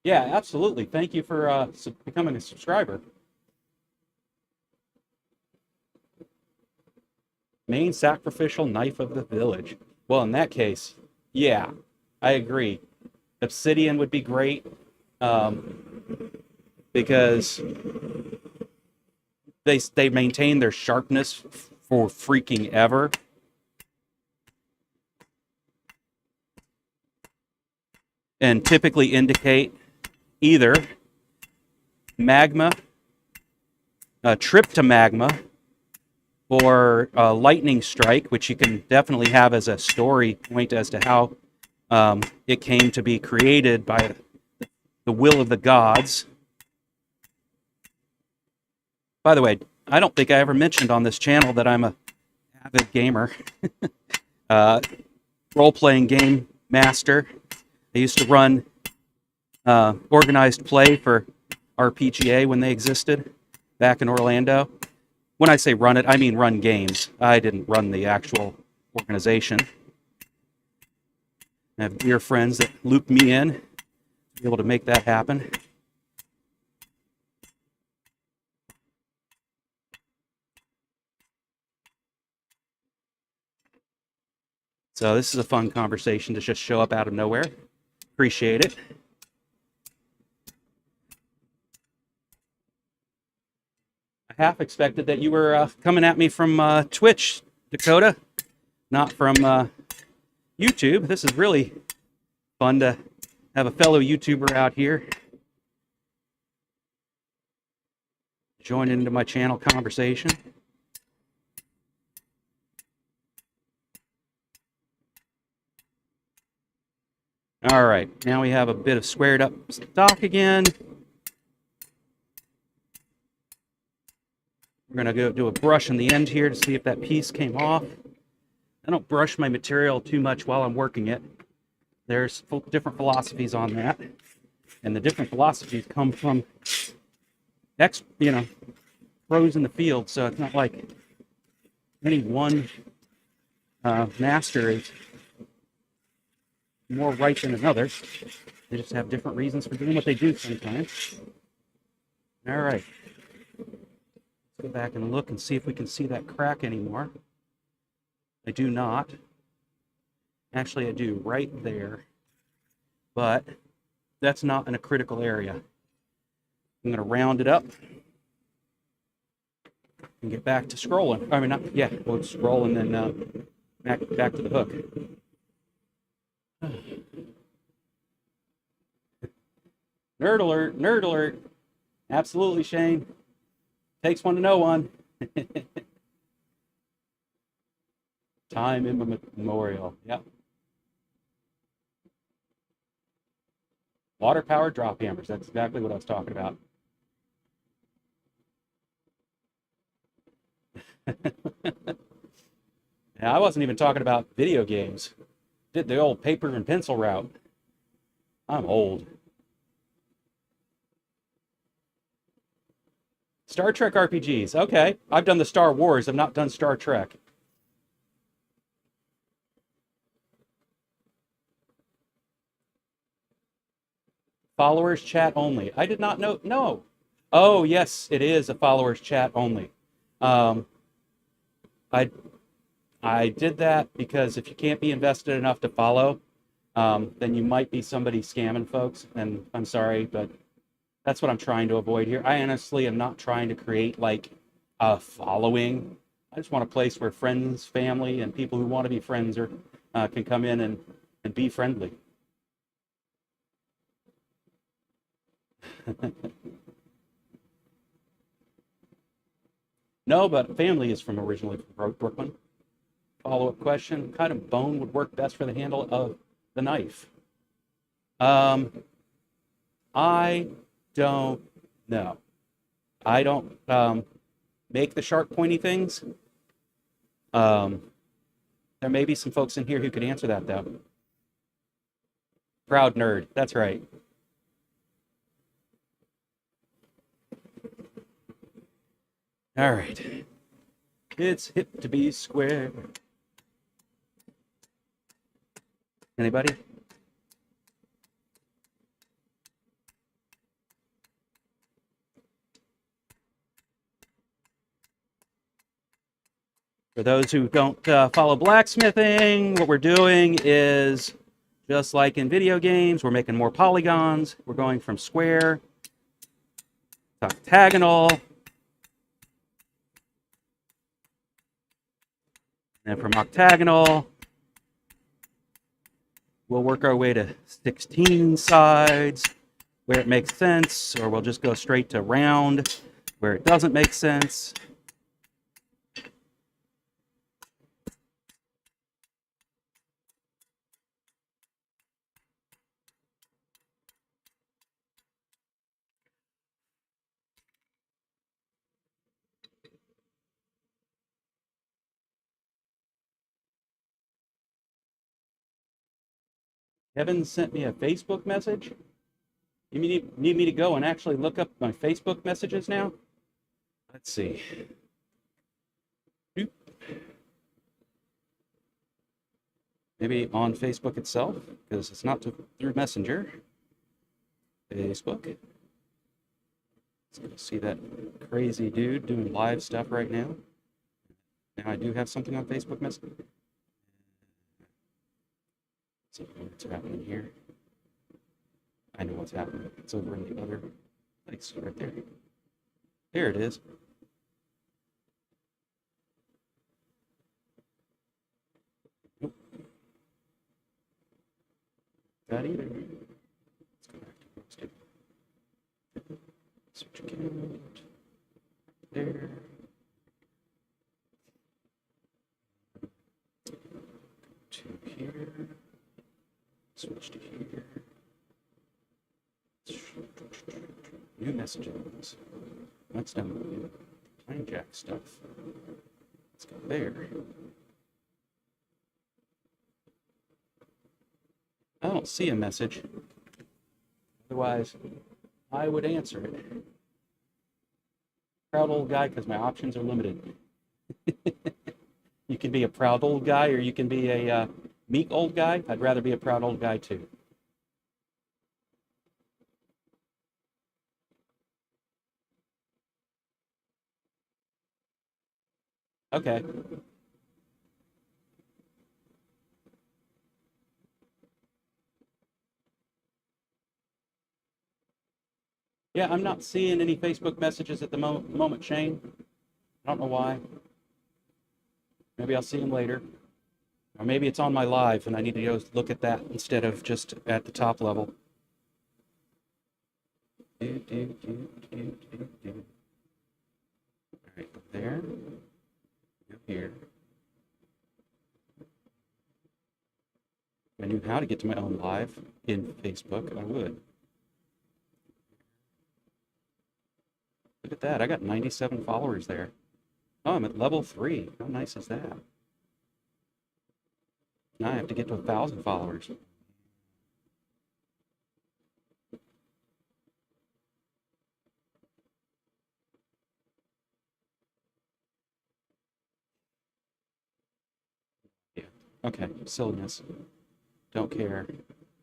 Yeah, absolutely. Thank you for becoming a subscriber. Main sacrificial knife of the village. Well, in that case, yeah, I agree. Obsidian would be great, because they maintain their sharpness for freaking ever. And typically indicate either magma, a trip to magma, or a lightning strike, which you can definitely have as a story point as to how it came to be created by the will of the gods. By the way, I don't think I ever mentioned on this channel that I'm a avid gamer, role-playing game master. I used to run organized play for RPGA when they existed back in Orlando. When I say run it, I mean run games. I didn't run the actual organization. I have dear friends that looped me in to be able to make that happen. So this is a fun conversation to just show up out of nowhere. Appreciate it. I half expected that you were coming at me from Twitch, Dakota, not from YouTube. This is really fun to have a fellow YouTuber out here join into my channel conversation. All right, now we have a bit of squared up stock again. We're going to go do a brush in the end here to see if that piece came off. I don't brush my material too much while I'm working it. There's different philosophies on that. And the different philosophies come from pros in the field. So it's not like any one master is more right than another. They just have different reasons for doing what they do sometimes. All right. Let's go back and look and see if we can see that crack anymore. I do not. Actually, I do right there. But that's not in a critical area. I'm going to round it up and get back to scrolling. I mean, we'll scroll and then back to the hook. Nerd alert, nerd alert. Absolutely, Shane. Takes one to know one. Time immemorial. Yep. Water-powered drop hammers. That's exactly what I was talking about. Now, I wasn't even talking about video games. Did the old paper and pencil route. I'm old. Star Trek RPGs. Okay. I've done the Star Wars. I've not done Star Trek. Followers chat only. I did not know. No. Oh, yes, it is a followers chat only. I'm I did that because if you can't be invested enough to follow, then you might be somebody scamming folks. And I'm sorry, but that's what I'm trying to avoid here. I honestly am not trying to create like a following. I just want a place where friends, family, and people who want to be friends can come in and be friendly. No, but family is from originally from Brooklyn. Follow-up question: what kind of bone would work best for the handle of the knife? Um, I don't know. I don't make the sharp, pointy things. Um, there may be some folks in here who could answer that, though. Proud nerd. That's right. All right. It's hip to be square. Anybody? For those who don't follow blacksmithing, what we're doing is just like in video games, we're making more polygons. We're going from square to octagonal, and from octagonal, we'll work our way to 16 sides where it makes sense, or we'll just go straight to round where it doesn't make sense. Kevin sent me a Facebook message. You need me to go and actually look up my Facebook messages now? Let's see. Maybe on Facebook itself, because it's not through Messenger. Facebook. Let's go see that crazy dude doing live stuff right now. Now I do have something on Facebook Messenger. Let's see what's happening here. I know what's happening. It's over in the other place right there. There it is. Nope. That either. Let's go back to posted. Search account. There. To here. Switch to here. New messages. That's done. Pine jack stuff. Let's go there. I don't see a message. Otherwise, I would answer it. Proud old guy because my options are limited. You can be a proud old guy or you can be a meek old guy. I'd rather be a proud old guy too. Okay. Yeah, I'm not seeing any Facebook messages at the moment, Shane. I don't know why. Maybe I'll see them later. Or maybe it's on my live and I need to go look at that instead of just at the top level. All right, there. Up here. If I knew how to get to my own live in Facebook, I would. Look at that. I got 97 followers there. Oh, I'm at level 3. How nice is that? Now I have to get to 1,000 followers. Yeah. Okay. Silliness. Don't care.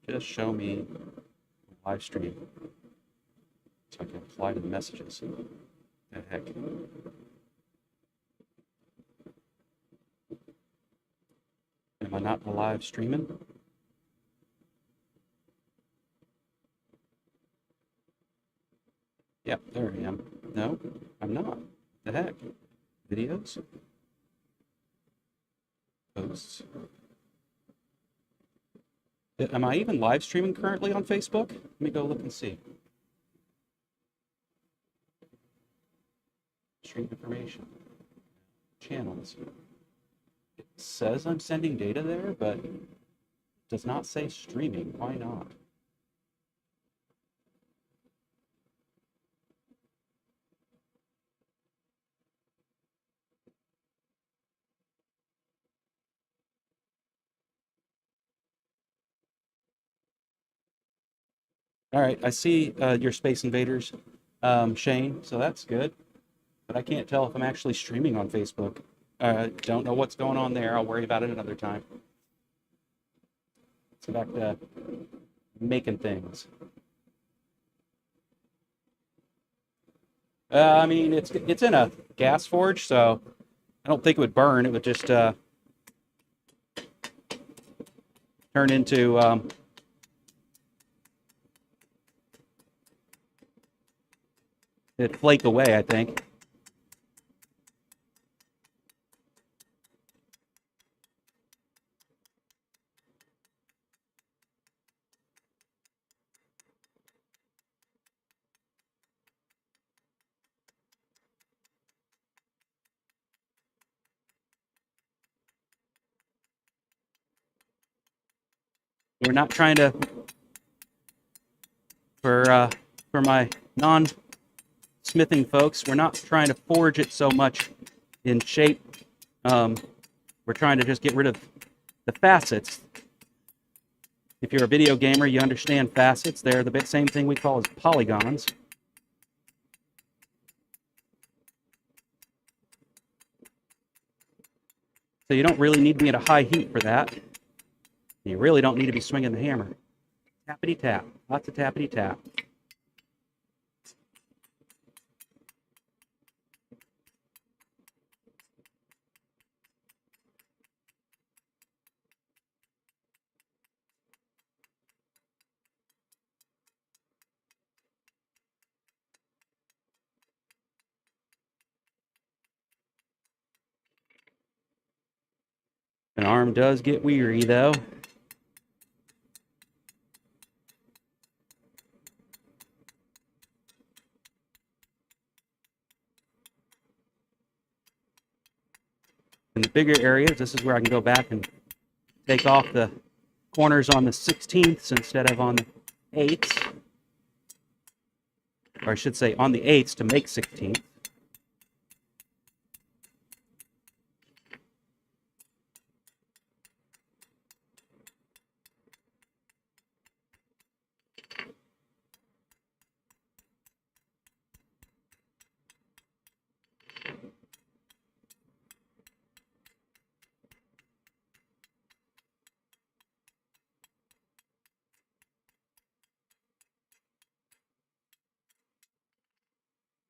Just show me live stream so I can apply to the messages. The heck. Am I not live streaming? Yep, there I am. No, I'm not. The heck? Videos? Posts? Am I even live streaming currently on Facebook? Let me go look and see. Stream information. Channels. It says I'm sending data there, but it does not say streaming. Why not? All right, I see your Space Invaders, Shane, so that's good. But I can't tell if I'm actually streaming on Facebook. Don't know what's going on there. I'll worry about it another time. Let's get back to making things. I mean, it's in a gas forge, so I don't think it would burn. It would just turn into it'd flake away, I think. We're not trying to for my non-smithing folks. We're not trying to forge it so much in shape. We're trying to just get rid of the facets. If you're a video gamer, you understand facets. They're the same thing we call as polygons. So you don't really need to be at a high heat for that. You really don't need to be swinging the hammer. Tappity tap. Lots of tappity tap. An arm does get weary, though. In the bigger areas, this is where I can go back and take off the corners on the 16ths instead of on the 8ths. Or I should say on the 8ths to make 16ths.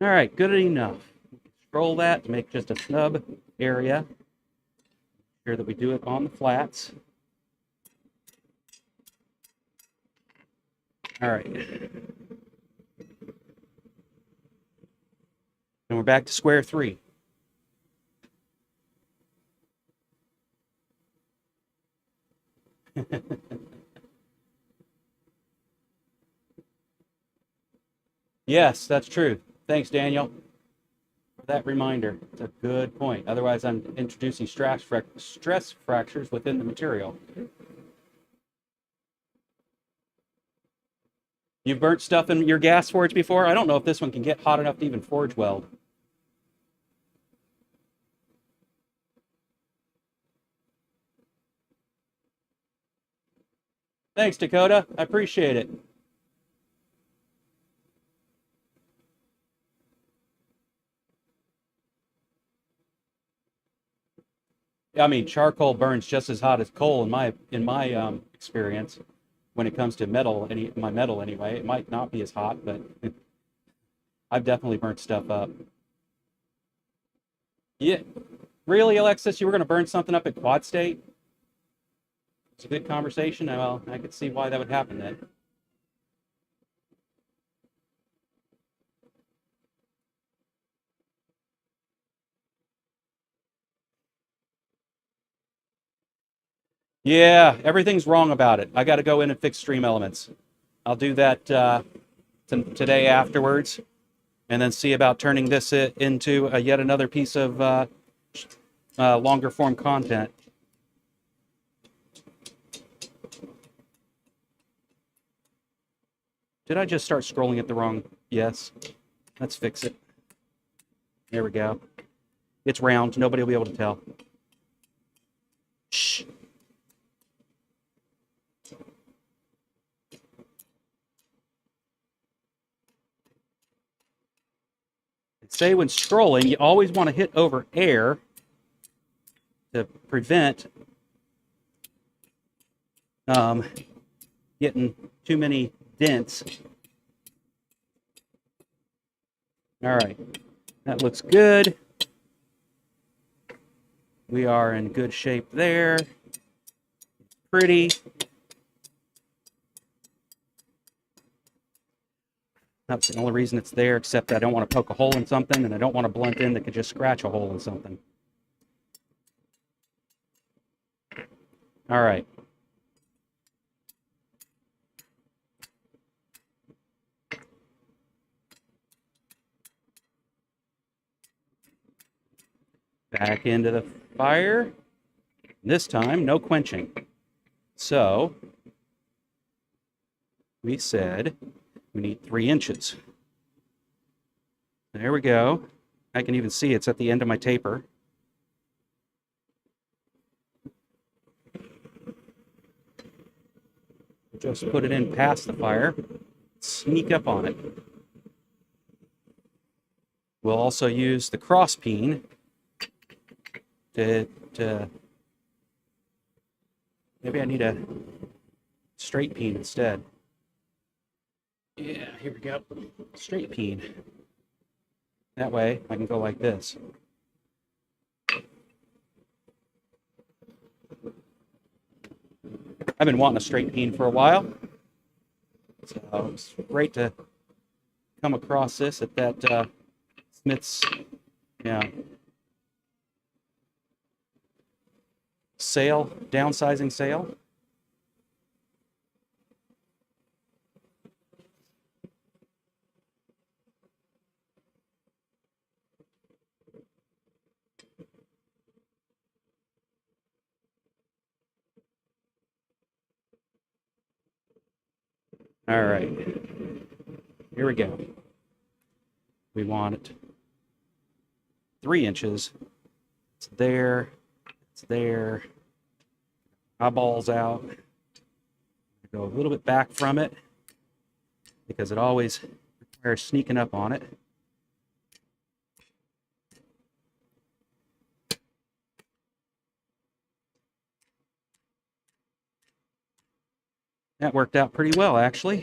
All right, good enough. Scroll that to make just a snub area. Make sure that we do it on the flats. All right. And we're back to square 3. Yes, that's true. Thanks, Daniel, for that reminder. It's a good point. Otherwise, I'm introducing stress fractures within the material. You've burnt stuff in your gas forge before? I don't know if this one can get hot enough to even forge weld. Thanks, Dakota. I appreciate it. I mean, charcoal burns just as hot as coal in my experience. When it comes to metal, my metal anyway, it might not be as hot, but I've definitely burnt stuff up. Yeah, really, Alexis, you were going to burn something up at Quad State? It's a good conversation. Well, I could see why that would happen then. Yeah, everything's wrong about it. I got to go in and fix stream elements. I'll do that today afterwards, and then see about turning this into yet another piece of longer form content. Did I just start scrolling it the wrong? Yes. Let's fix it. There we go. It's round. Nobody will be able to tell. Shh. Say when scrolling, you always want to hit over air to prevent getting too many dents. All right, that looks good. We are in good shape there. Pretty. That's the only reason it's there, except I don't want to poke a hole in something, and I don't want to blunt in that could just scratch a hole in something. All right. Back into the fire. This time, no quenching. So, we said we need 3 inches. There we go. I can even see it's at the end of my taper. Just put it in past the fire. Sneak up on it. We'll also use the cross peen to maybe I need a straight peen instead. Yeah, here we go. Straight peen. That way I can go like this. I've been wanting a straight peen for a while. So it's great to come across this at that Smith's sale, downsizing sale. All right, here we go. We want it 3 inches. It's there. It's there. Eyeballs out. Go a little bit back from it because it always requires sneaking up on it. That worked out pretty well, actually.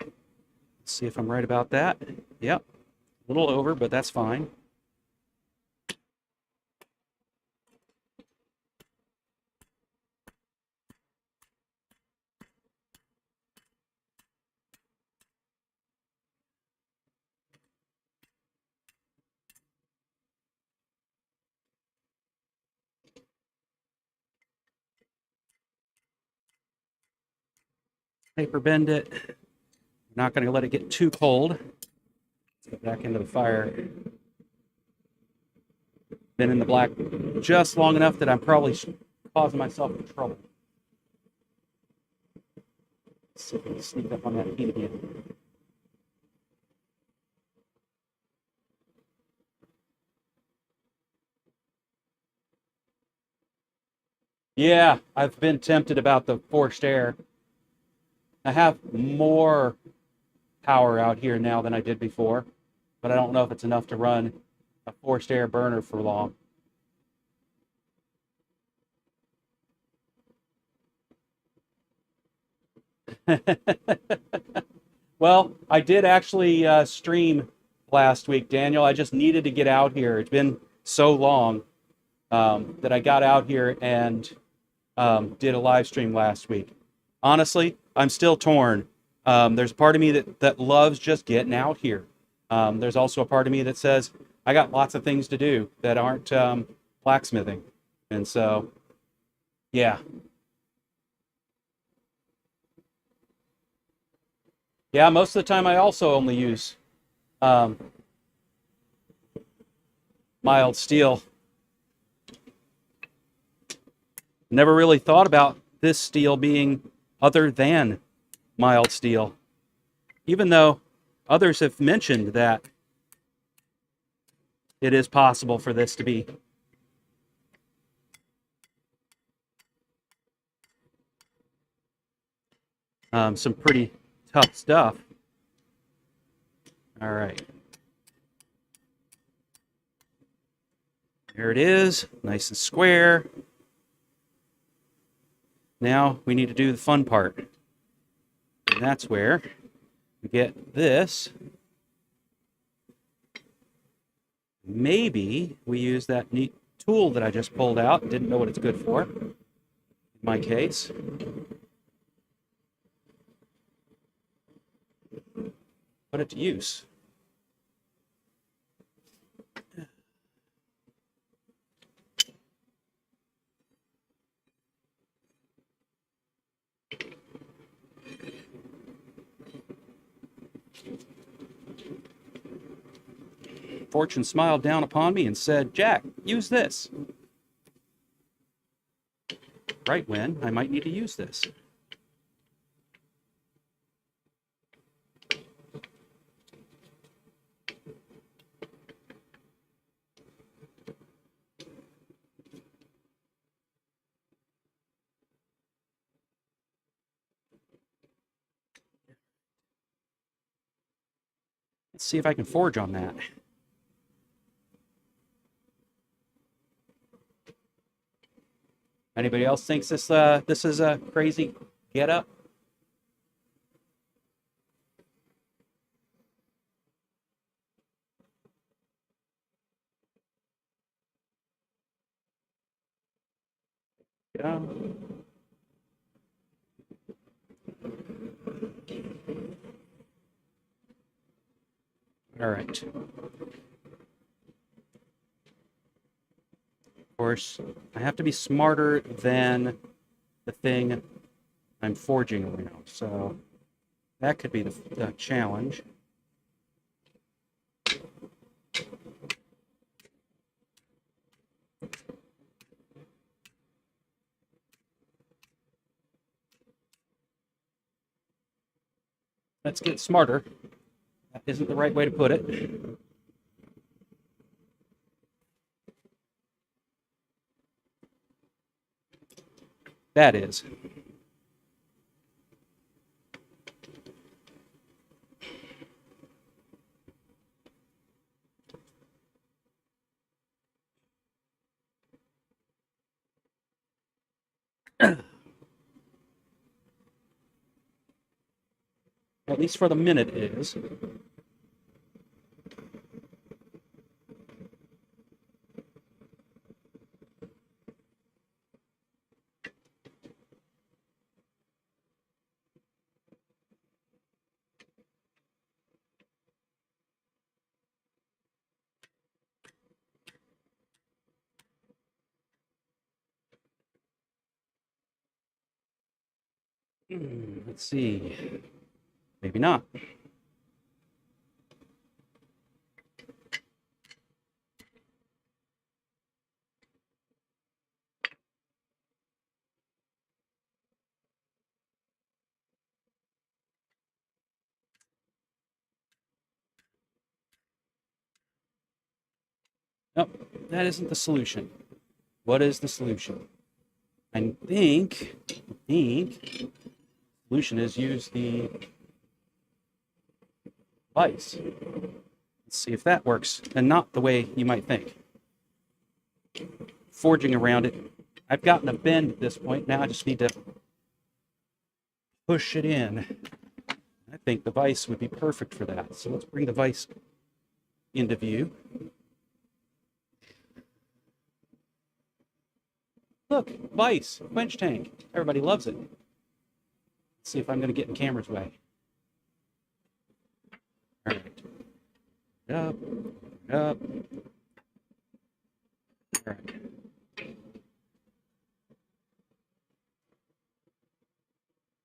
Let's see if I'm right about that. Yep, a little over, but that's fine. Paper bend it. We're not going to let it get too cold. Let's get back into the fire. Been in the black just long enough that I'm probably causing myself trouble. Let's see if we can sneak up on that heat again. Yeah, I've been tempted about the forced air. I have more power out here now than I did before, but I don't know if it's enough to run a forced air burner for long. Well, I did actually stream last week, Daniel. I just needed to get out here. It's been so long that I got out here and did a live stream last week. Honestly, I'm still torn. There's a part of me that loves just getting out here. There's also a part of me that says I got lots of things to do that aren't blacksmithing. And so, yeah. Yeah, most of the time I also only use um, mild steel. Never really thought about this steel being other than mild steel, even though others have mentioned that it is possible for this to be some pretty tough stuff. All right. There it is, nice and square. Now we need to do the fun part. And that's where we get this. Maybe we use that neat tool that I just pulled out. Didn't know what it's good for, in my case. Put it to use. Fortune smiled down upon me and said, "Jack, use this." Right when I might need to use this. Let's see if I can forge on that. Anybody else thinks this is a crazy get up? Yeah. All right. Of course, I have to be smarter than the thing I'm forging around. So that could be the challenge. Let's get smarter. That isn't the right way to put it. That is. At least for the minute it is. Let's see. Maybe not. Nope, that isn't the solution. What is the solution? I think the solution is use the vise. Let's see if that works, and not the way you might think. Forging around it. I've gotten a bend at this point. Now I just need to push it in. I think the vise would be perfect for that. So let's bring the vise into view. Look, Vice, quench tank. Everybody loves it. Let's see if I'm going to get in camera's way. All right. Up, up. All right.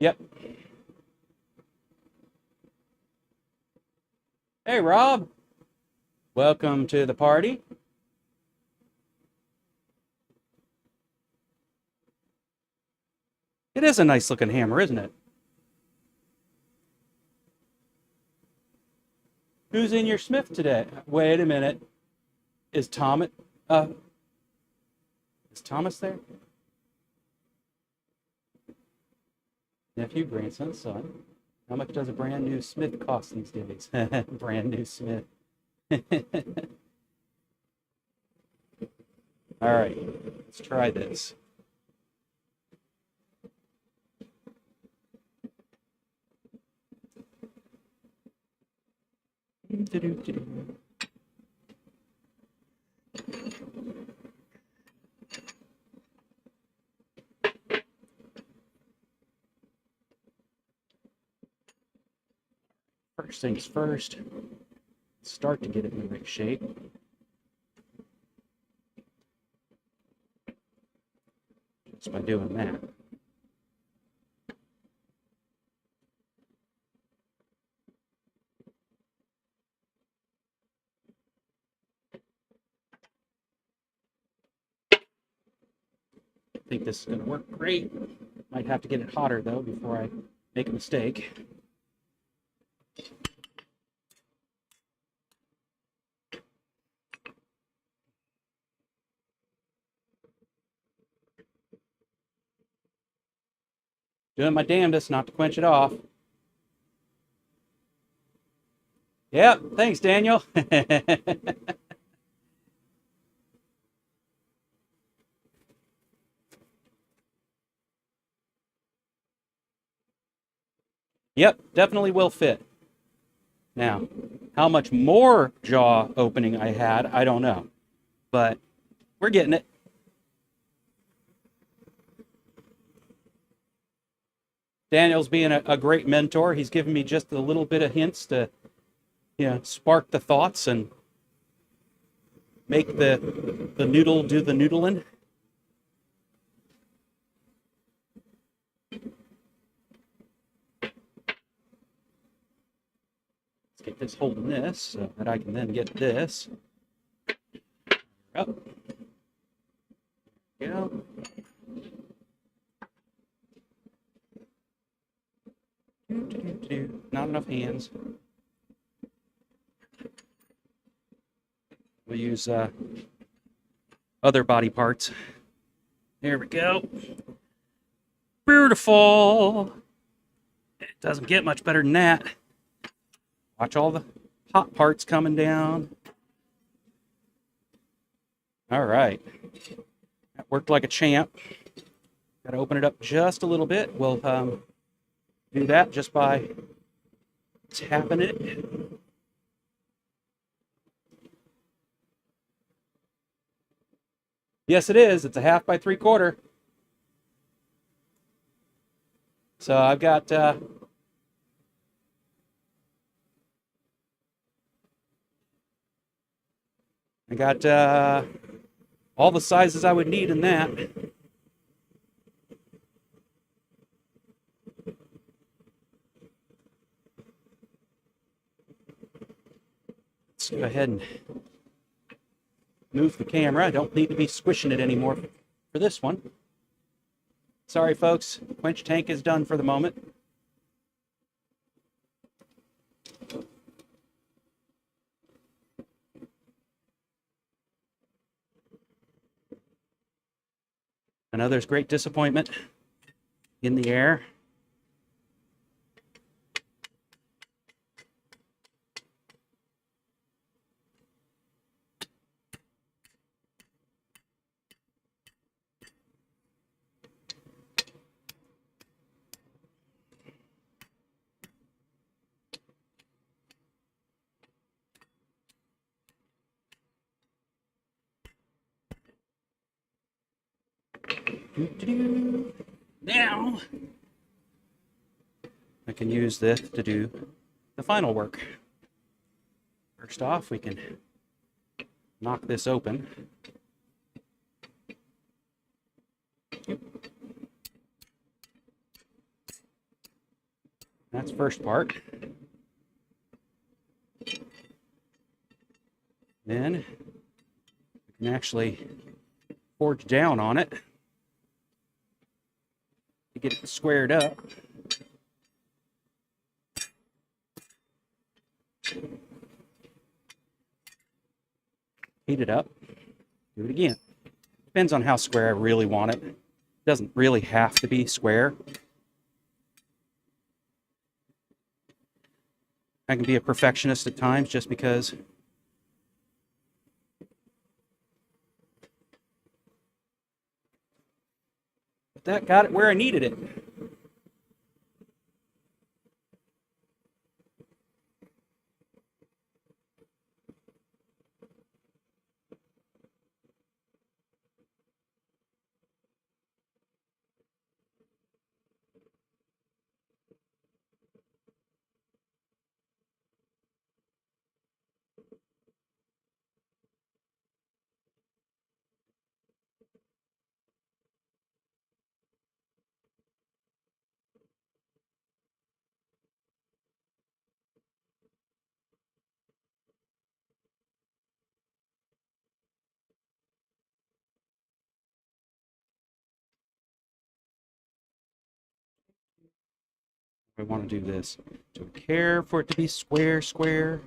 Yep. Hey, Rob. Welcome to the party. It is a nice looking hammer, isn't it? Who's in your Smith today? Wait a minute. Is Thomas uh is Thomas there? Nephew, grandson, son. How much does a brand new Smith cost these days? Brand new Smith. All right, let's try this. First things first, start to get it in the right shape. Just by doing that. I think this is going to work great. Might have to get it hotter though before I make a mistake. Doing my damnedest not to quench it off. Yep, thanks, Daniel. Yep, definitely will fit. Now, how much more jaw opening I had, I don't know. But we're getting it. Daniel's being a great mentor. He's giving me just a little bit of hints to, spark the thoughts and make the noodle do the noodling. Let's get this holding this so that I can then get this. Up. Go. Not enough hands. We'll use other body parts. There we go. Beautiful. It doesn't get much better than that. Watch all the hot parts coming down. All right. That worked like a champ. Got to open it up just a little bit. We'll do that just by tapping it. Yes, it is. It's a 1/2 by 3/4. So I've got all the sizes I would need in that. Let's go ahead and move the camera. I don't need to be squishing it anymore for this one. Sorry, folks. Quench tank is done for the moment. I know there's great disappointment in the air. Now I can use this to do the final work. First off, we can knock this open. That's first part. Then we can actually forge down on it to get it squared up. Heat it up. Do it again. Depends on how square I really want it. It doesn't really have to be square. I can be a perfectionist at times just because that got it where I needed it. I want to do this. Don't care for it to be square, square.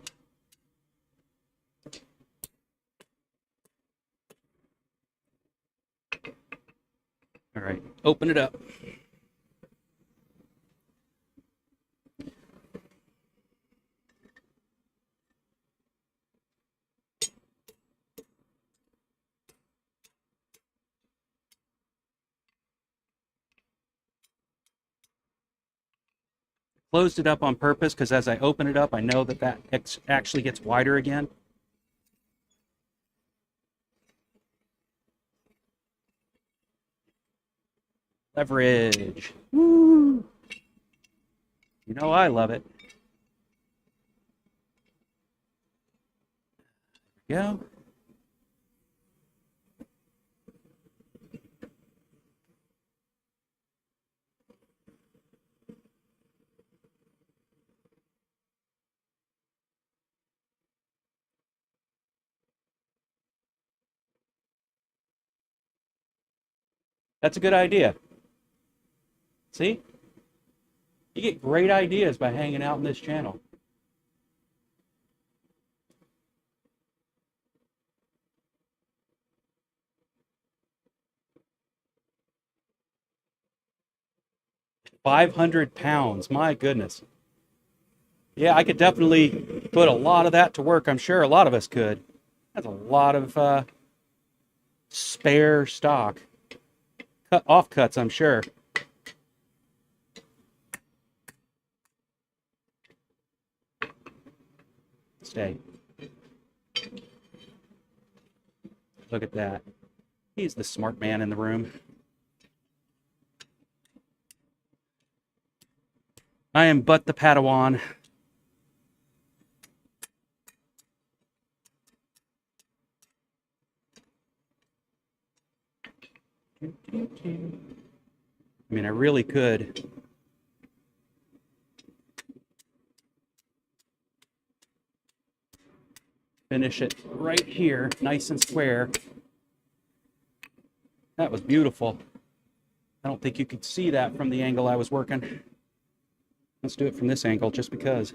All right, open it up. Closed it up on purpose because as I open it up, I know that that actually gets wider again. Leverage. Woo! You know I love it. There we go. That's a good idea. See? You get great ideas by hanging out in this channel. £500, my goodness. Yeah, I could definitely put a lot of that to work. I'm sure a lot of us could. That's a lot of spare stock. Offcuts, I'm sure. Stay. Look at that. He's the smart man in the room. I am but the Padawan. I mean, I really could finish it right here, nice and square. That was beautiful. I don't think you could see that from the angle I was working. Let's do it from this angle just because.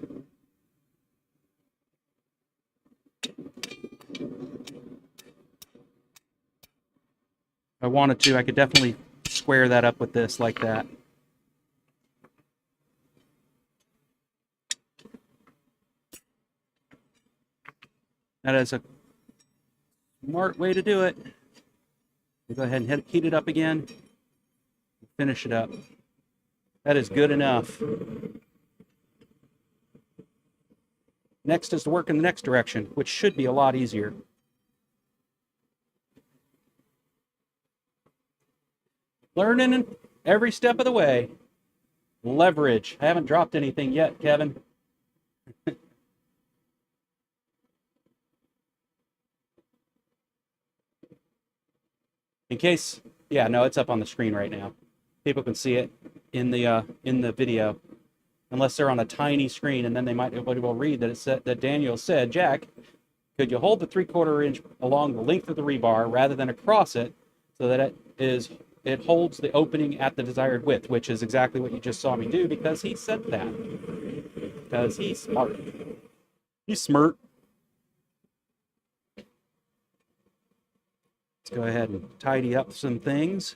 If I wanted to, I could definitely square that up with this like that. That is a smart way to do it. We'll go ahead and heat it up again. Finish it up. That is good enough. Next is to work in the next direction, which should be a lot easier. Learning every step of the way. Leverage. I haven't dropped anything yet, Kevin. In case, yeah, no, it's up on the screen right now. People can see it in the video, unless they're on a tiny screen, and then they might will read that it said that Daniel said, Jack, could you hold the 3/4 inch along the length of the rebar rather than across it, so that it holds the opening at the desired width, which is exactly what you just saw me do, because he said that. Because he's smart. He's smart. Let's go ahead and tidy up some things.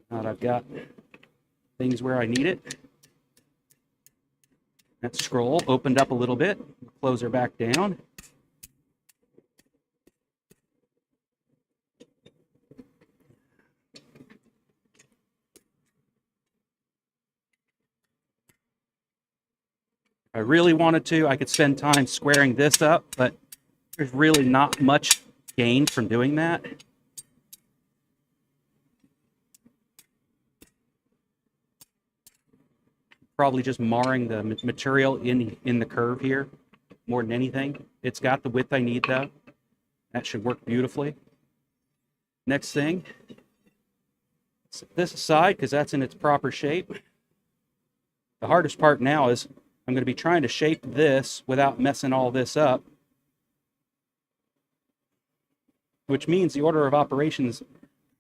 Now that I've got things where I need it. That scroll opened up a little bit. Close her back down. If I really wanted to, I could spend time squaring this up, but there's really not much gained from doing that. Probably just marring the material in the curve here more than anything. It's got the width I need though. That should work beautifully. Next thing, set this aside because that's in its proper shape. The hardest part now is I'm going to be trying to shape this without messing all this up, which means the order of operations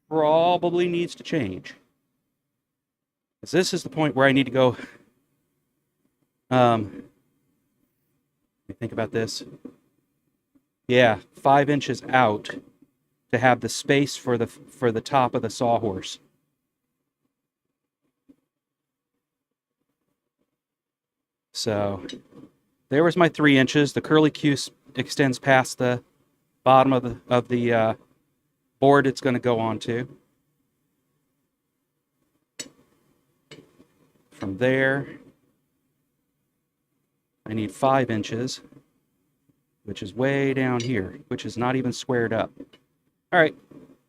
probably needs to change. Because this is the point where I need to go, let me think about this. Yeah, 5 inches out to have the space for the top of the sawhorse. So there was my 3 inches. The curly Q extends past the bottom of the board it's going to go onto. From there, I need 5 inches, which is way down here, which is not even squared up. All right,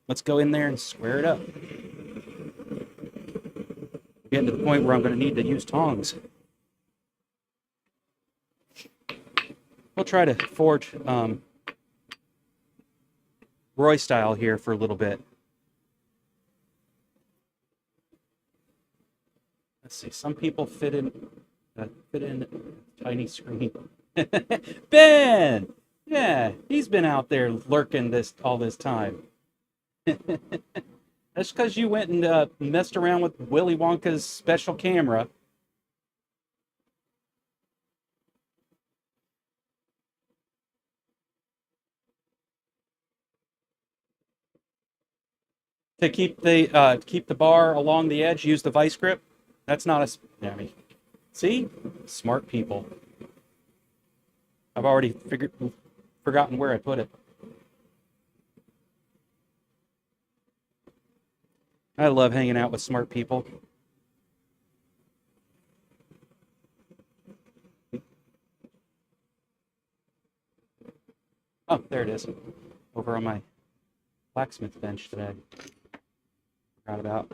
let's go in there and square it up. Getting to the point where I'm going to need to use tongs. We'll try to forge Roy style here for a little bit. Let's see. Some people fit in a tiny screen. Ben, yeah, he's been out there lurking all this time. That's because you went and messed around with Willy Wonka's special camera. To keep the bar along the edge, use the vice grip. That's not a. I mean, see, smart people. I've already forgotten where I put it. I love hanging out with smart people. Oh, there it is. Over on my blacksmith bench today. Forgot about.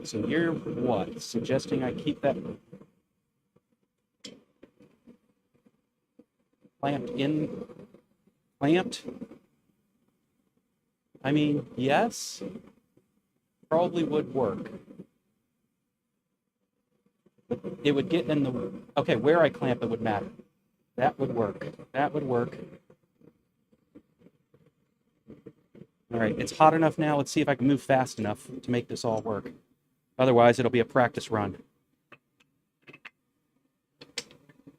So you're what? Suggesting I keep that clamped? I mean, yes, probably would work. But it would get in the, okay, where I clamp it would matter. That would work. That would work. All right, it's hot enough now. Let's see if I can move fast enough to make this all work. Otherwise, it'll be a practice run.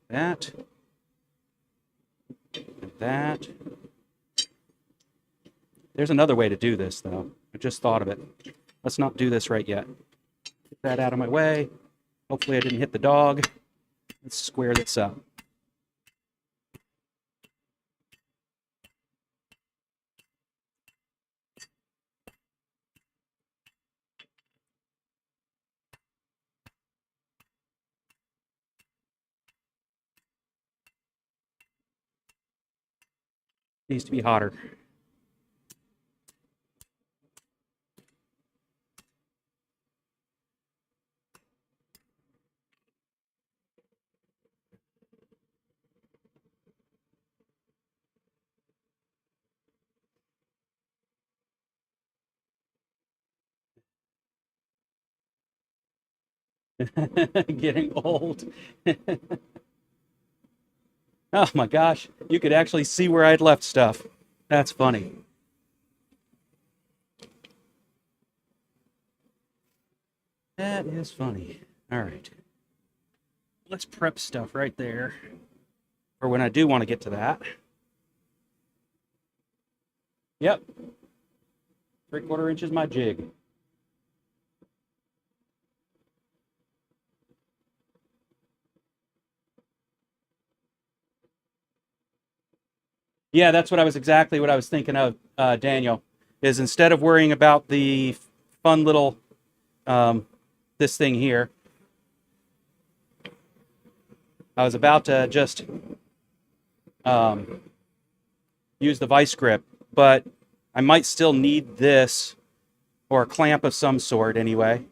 That. And that. There's another way to do this, though. I just thought of it. Let's not do this right yet. Get that out of my way. Hopefully I didn't hit the dog. Let's square this up. Needs to be hotter. Getting old. Oh my gosh, you could actually see where I'd left stuff. That's funny. That is funny. All right. Let's prep stuff right there for when I do want to get to that. Yep. 3/4 inch is my jig. Yeah, that's exactly what I was thinking of, Daniel, is instead of worrying about the fun little, this thing here, I was about to just use the vice grip, but I might still need this or a clamp of some sort anyway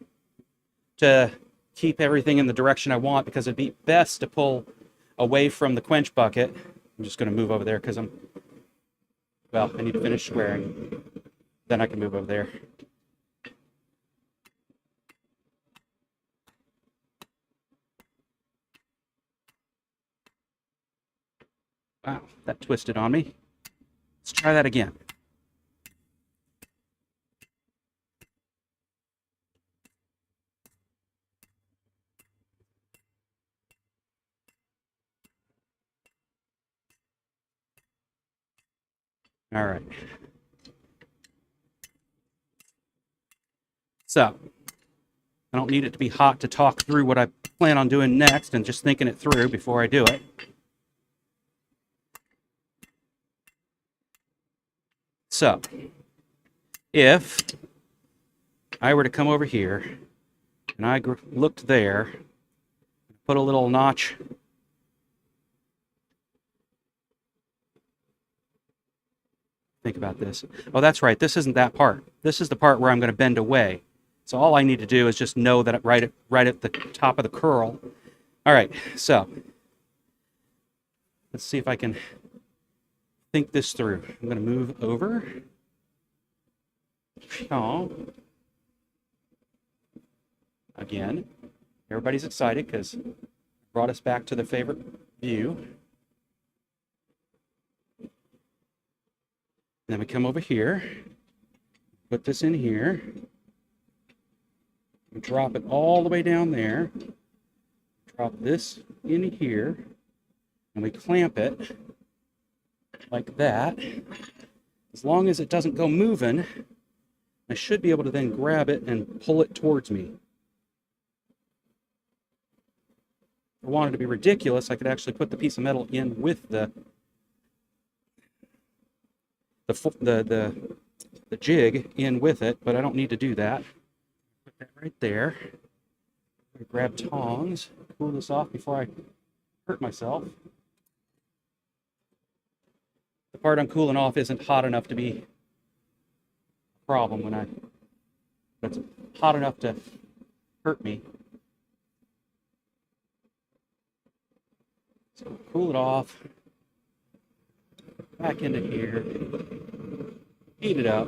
to keep everything in the direction I want, because it'd be best to pull away from the quench bucket. I'm just going to move over there because I need to finish squaring. Then I can move over there. Wow, that twisted on me. Let's try that again. All right. So, I don't need it to be hot to talk through what I plan on doing next, and just thinking it through before I do it. So, if I were to come over here and I looked there, put a little notch think about this. Oh, that's right. This isn't that part. This is the part where I'm going to bend away. So all I need to do is just know that right at the top of the curl. All right, so let's see if I can think this through. I'm going to move over. Oh. Again, everybody's excited because it brought us back to the favorite view. Then we come over here, put this in here, drop it all the way down there, drop this in here, and we clamp it like that. As long as it doesn't go moving, I should be able to then grab it and pull it towards me. If I wanted to be ridiculous, I could actually put the piece of metal in with the jig in with it, but I don't need to do that. Put that right there. Grab tongs, cool this off before I hurt myself. The part I'm cooling off isn't hot enough to be a problem but it's hot enough to hurt me. So cool it off. Back into here. Heat it up.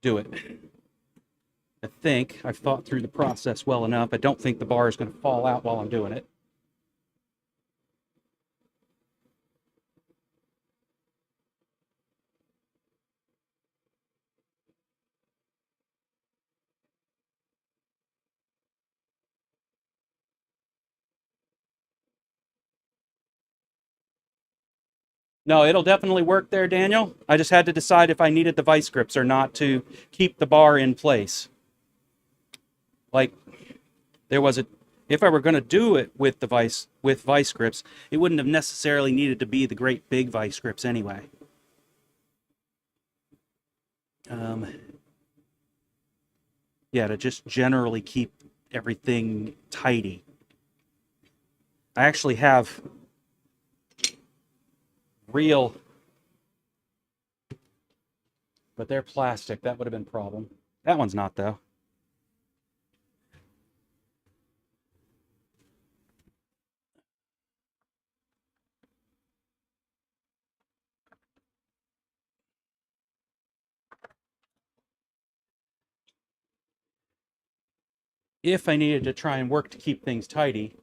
Do it. I think I've thought through the process well enough. I don't think the bar is going to fall out while I'm doing it. No, it'll definitely work there, Daniel. I just had to decide if I needed the vice grips or not to keep the bar in place. Like, if I were going to do it with vice grips, it wouldn't have necessarily needed to be the great big vice grips anyway. Yeah, to just generally keep everything tidy. I actually have real, but they're plastic. That would have been a problem. That one's not, though. If I needed to try and work to keep things tidy.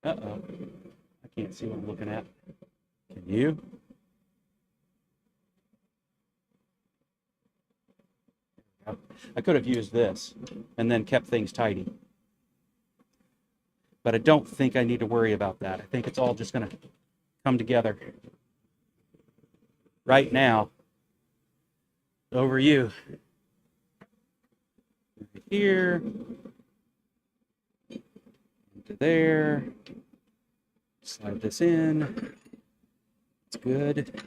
Uh-oh. I can't see what I'm looking at. Can you? I could have used this and then kept things tidy. But I don't think I need to worry about that. I think it's all just going to come together. Right now, over you. Here. Into there. Slide this in. It's good.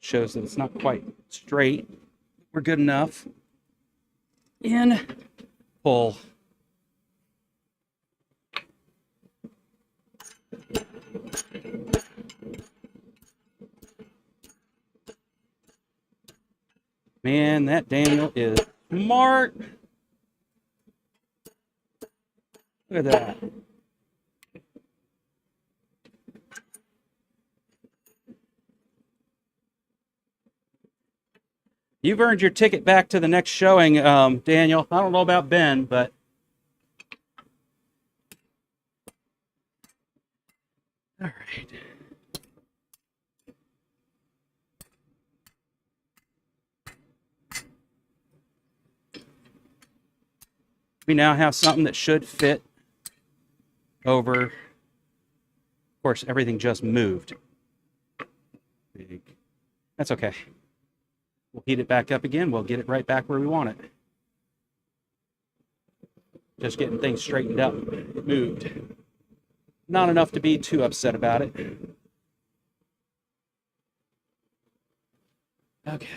Shows that it's not quite straight. We're good enough. In. Pull. Man, that Daniel is smart. Look at that. You've earned your ticket back to the next showing, Daniel. I don't know about Ben, but all right. We now have something that should fit over. Of course, everything just moved. That's okay. We'll heat it back up again. We'll get it right back where we want it. Just getting things straightened up. It moved. Not enough to be too upset about it. Okay.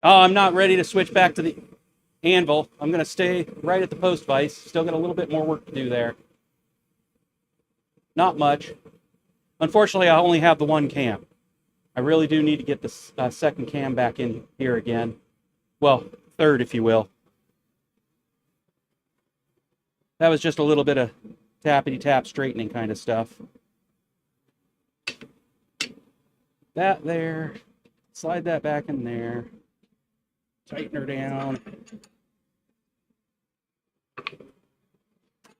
Oh, I'm not ready to switch back to the anvil. I'm going to stay right at the post vise. Still got a little bit more work to do there. Not much. Unfortunately, I only have the one cam. I really do need to get the second cam back in here again. Well, third, if you will. That was just a little bit of tappity-tap straightening kind of stuff. That there. Slide that back in there. Tighten her down.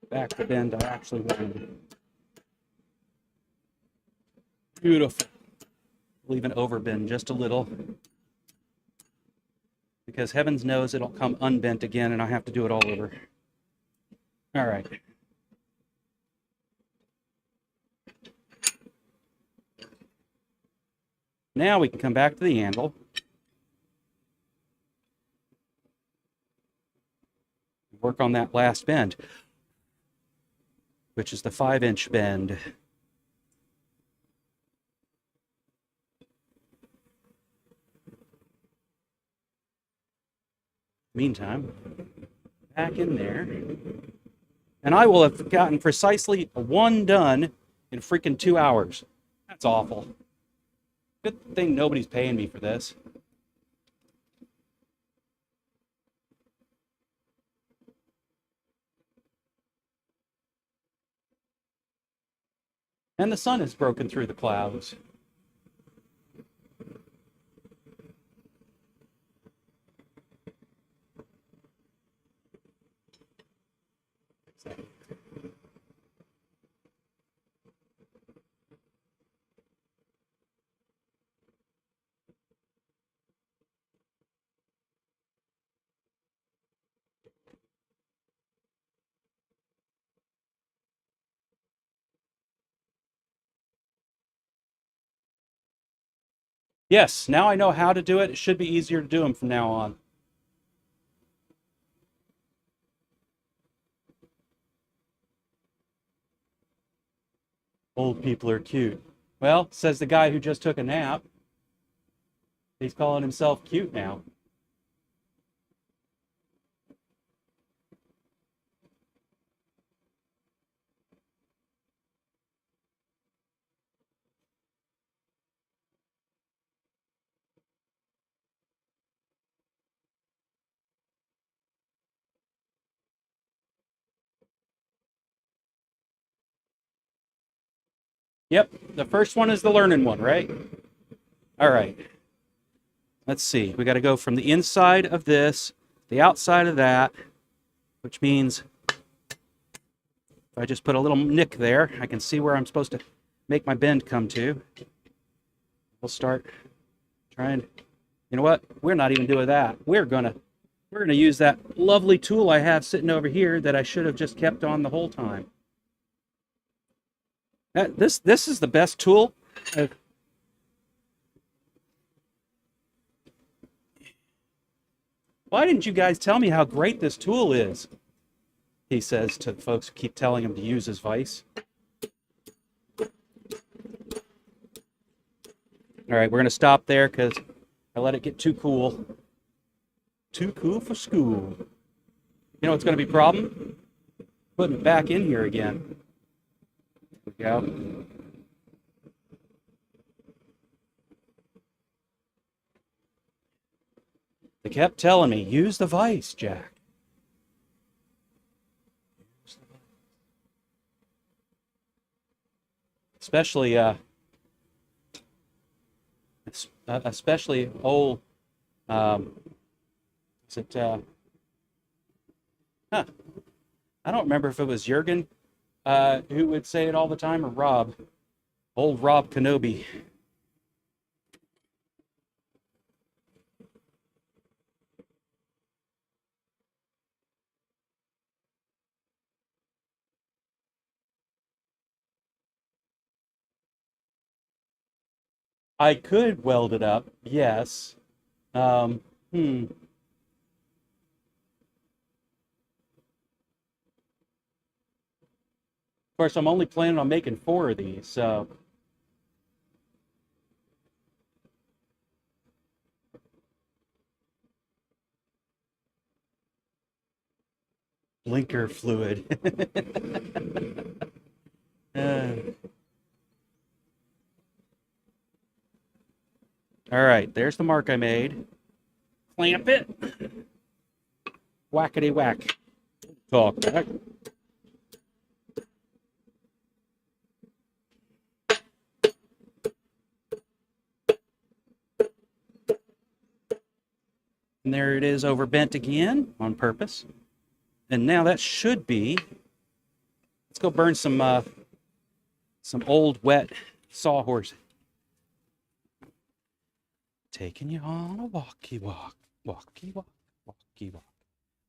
Back the bend I actually wanted. Beautiful. We'll even overbend just a little. Because heavens knows it'll come unbent again and I have to do it all over. All right. Now we can come back to the anvil. Work on that last bend, which is the 5-inch bend. Meantime, back in there. And I will have gotten precisely one done in freaking 2 hours. That's awful. Good thing nobody's paying me for this. And the sun has broken through the clouds. Yes, now I know how to do it. It should be easier to do them from now on. Old people are cute. Well, says the guy who just took a nap. He's calling himself cute now. Yep, the first one is the learning one, right? All right. Let's see. We got to go from the inside of this, the outside of that, which means if I just put a little nick there, I can see where I'm supposed to make my bend come to. We'll start trying. You know what? We're not even doing that. We're gonna use that lovely tool I have sitting over here that I should have just kept on the whole time. This is the best tool. Why didn't you guys tell me how great this tool is? He says to the folks who keep telling him to use his vise. All right, we're going to stop there because I let it get too cool. Too cool for school. You know what's going to be a problem? Putting it back in here again. There we go. They kept telling me, use the vise, Jack. Especially, especially old, is it, huh, I don't remember if it was Jurgen who would say it all the time or Rob, old Rob Kenobi. I could weld it up, yes. Um, hmm. Of course, I'm only planning on making 4 of these, so blinker fluid. Uh, all right, there's the mark I made. Clamp it. Whackety whack. Talk back. And there it is overbent again on purpose. And now that should be, let's go burn some old wet sawhorse. Taking you on a walkie walk, walkie walk, walkie walk.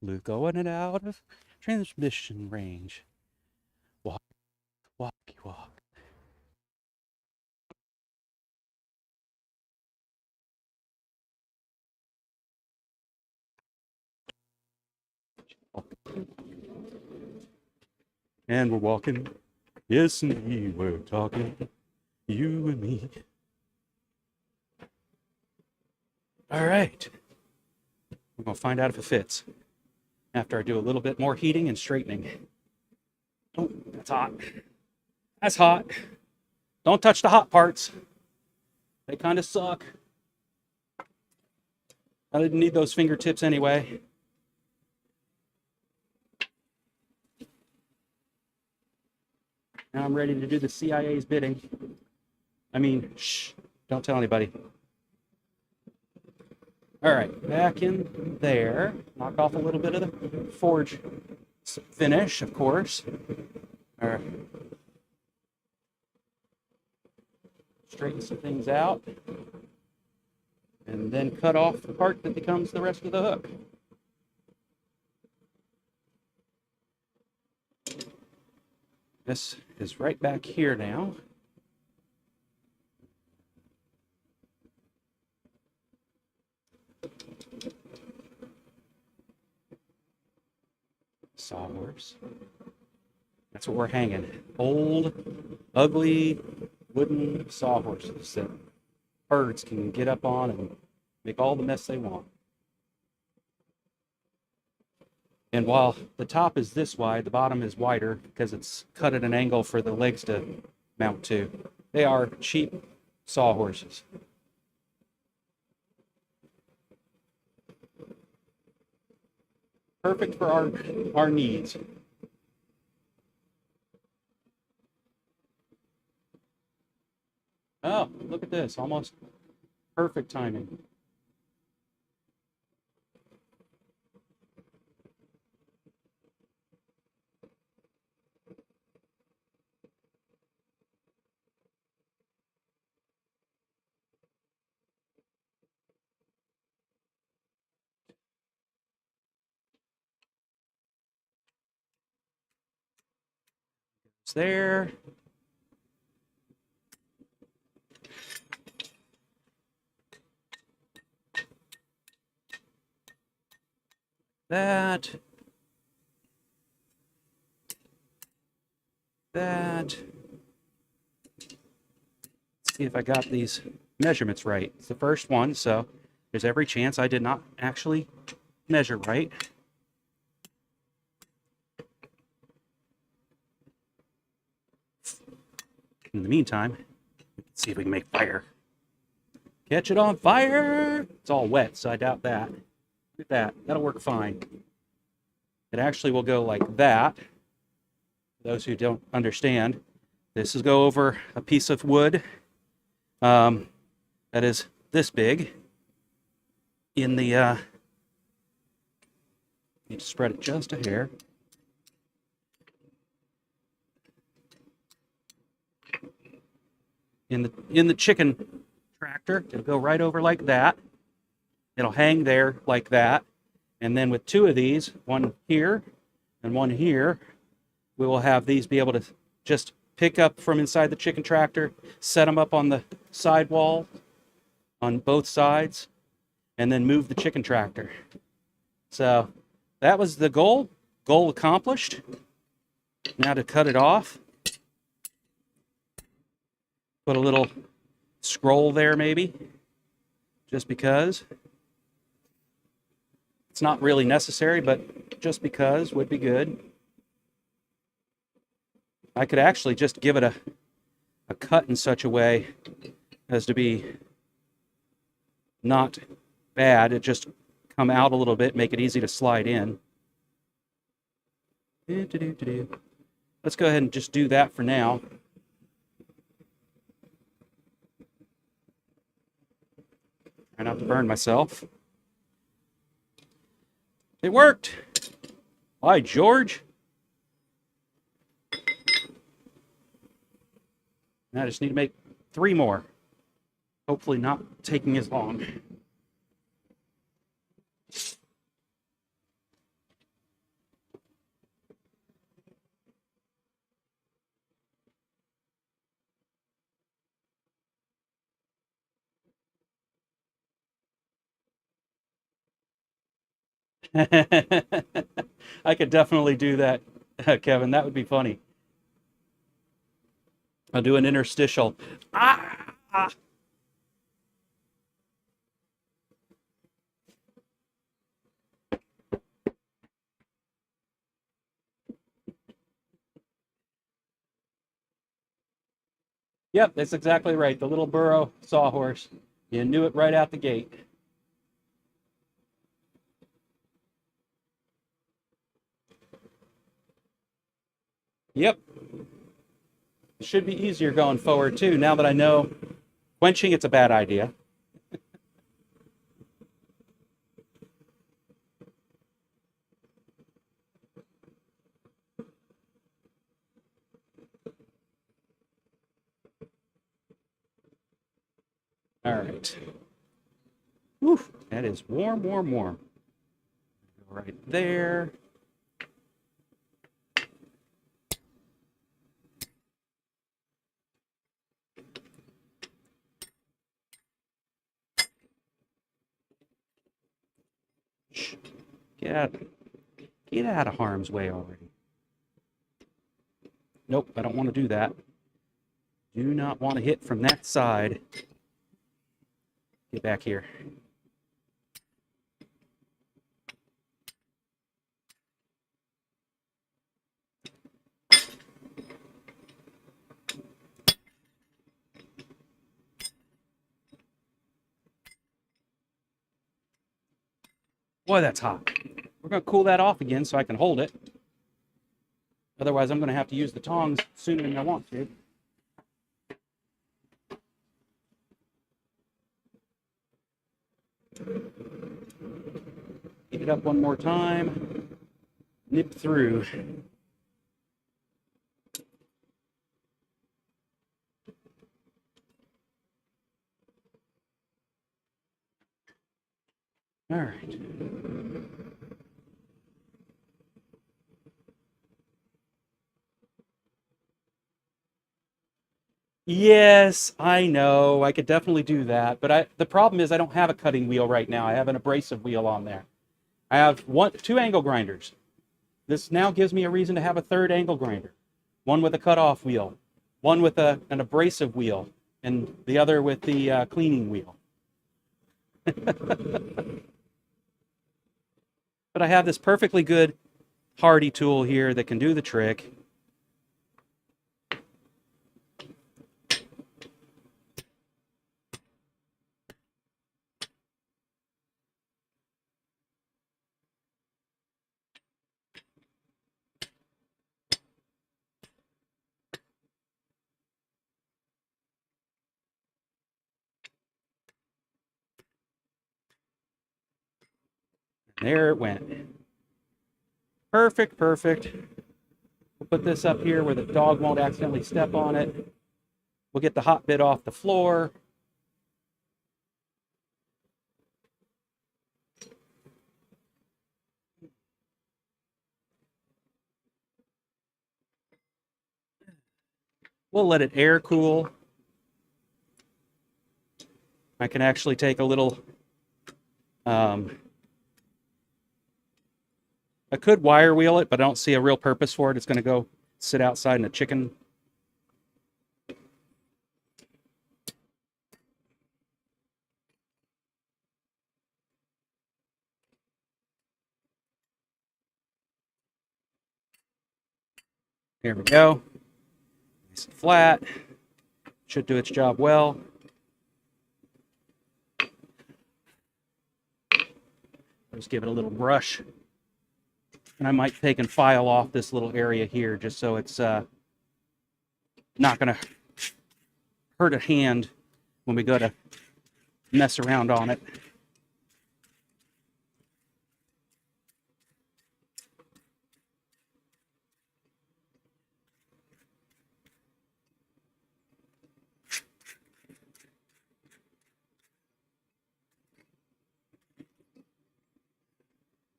Luke going and out of transmission range. Walk, walkie walk. And we're walking. Yes, indeed, we're talking. You and me. All right. We're going to find out if it fits after I do a little bit more heating and straightening. Oh, that's hot. That's hot. Don't touch the hot parts. They kind of suck. I didn't need those fingertips anyway. Now I'm ready to do the CIA's bidding. I mean, shh, don't tell anybody. All right, back in there. Knock off a little bit of the forge finish, of course. All right. Straighten some things out. And then cut off the part that becomes the rest of the hook. This is right back here now. sawhorse. That's what we're hanging. Old, ugly, wooden sawhorses that birds can get up on and make all the mess they want. And while the top is this wide, the bottom is wider because it's cut at an angle for the legs to mount to. They are cheap sawhorses. Perfect for our needs. Oh, look at this. Almost perfect timing. It's there. That. Let's see if I got these measurements right. It's the first one, so there's every chance I did not actually measure right. In the meantime, let's see if we can make fire. Catch it on fire! It's all wet, so I doubt that. Look at that. That'll work fine. It actually will go like that. For those who don't understand, this is go over a piece of wood that is this big. In the need to spread it just a hair. In the chicken tractor, it'll go right over like that. It'll hang there like that. And then with two of these, one here and one here, we will have these be able to just pick up from inside the chicken tractor, set them up on the sidewall on both sides, and then move the chicken tractor. So that was the goal. Goal accomplished. Now to cut it off. Put a little scroll there maybe, just because. It's not really necessary, but just because would be good. I could actually just give it a cut in such a way as to be not bad. It just come out a little bit, make it easy to slide in. Let's go ahead and just do that for now. Try not to burn myself. It worked. Hi, George. I just need to make 3 more. Hopefully not taking as long. I could definitely do that, Kevin. That would be funny. I'll do an interstitial. Ah! Yep, that's exactly right. The little burro sawhorse. You knew it right out the gate. Yep. It should be easier going forward too, now that I know quenching it's a bad idea. All right. Whew, that is warm, warm, warm. Right there. Get out of harm's way already. Nope, I don't want to do that. Do not want to hit from that side. Get back here. Boy, that's hot. We're going to cool that off again so I can hold it. Otherwise, I'm going to have to use the tongs sooner than I want to. Heat it up one more time. Nip through. All right. Yes, I know. I could definitely do that, but the problem is I don't have a cutting wheel right now. I have an abrasive wheel on there. I have two angle grinders. This now gives me a reason to have a third angle grinder. One with a cutoff wheel, one with an abrasive wheel, and the other with the cleaning wheel. But I have this perfectly good Hardy tool here that can do the trick. There it went. Perfect, perfect. We'll put this up here where the dog won't accidentally step on it. We'll get the hot bit off the floor. We'll let it air cool. I can actually take a little, I could wire wheel it, but I don't see a real purpose for it. It's going to go sit outside in a chicken. There we go. Nice and flat. Should do its job well. Just give it a little brush. And I might take and file off this little area here just so it's not going to hurt a hand when we go to mess around on it.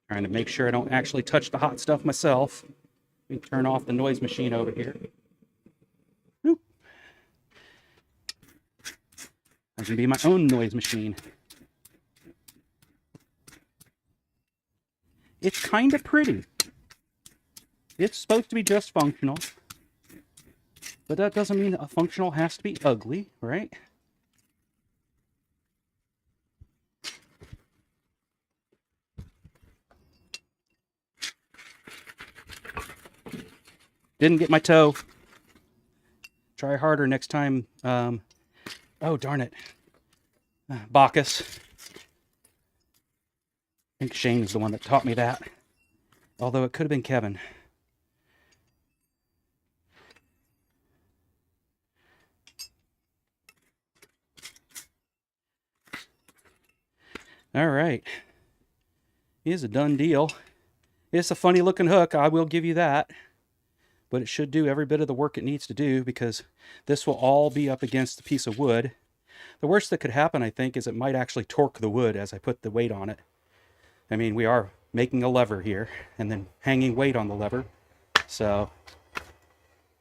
Trying to make sure I don't actually touch the hot stuff myself. Let me turn off the noise machine over here. Whoop. I can be my own noise machine. It's kind of pretty. It's supposed to be just functional. But that doesn't mean a functional has to be ugly, right? Didn't get my toe. Try harder next time. Oh, darn it. Bacchus. I think Shane is the one that taught me that. Although it could have been Kevin. All right. It's a done deal. It's a funny looking hook, I will give you that. But it should do every bit of the work it needs to do because this will all be up against a piece of wood. The worst that could happen, I think, is it might actually torque the wood as I put the weight on it. I mean, we are making a lever here and then hanging weight on the lever. So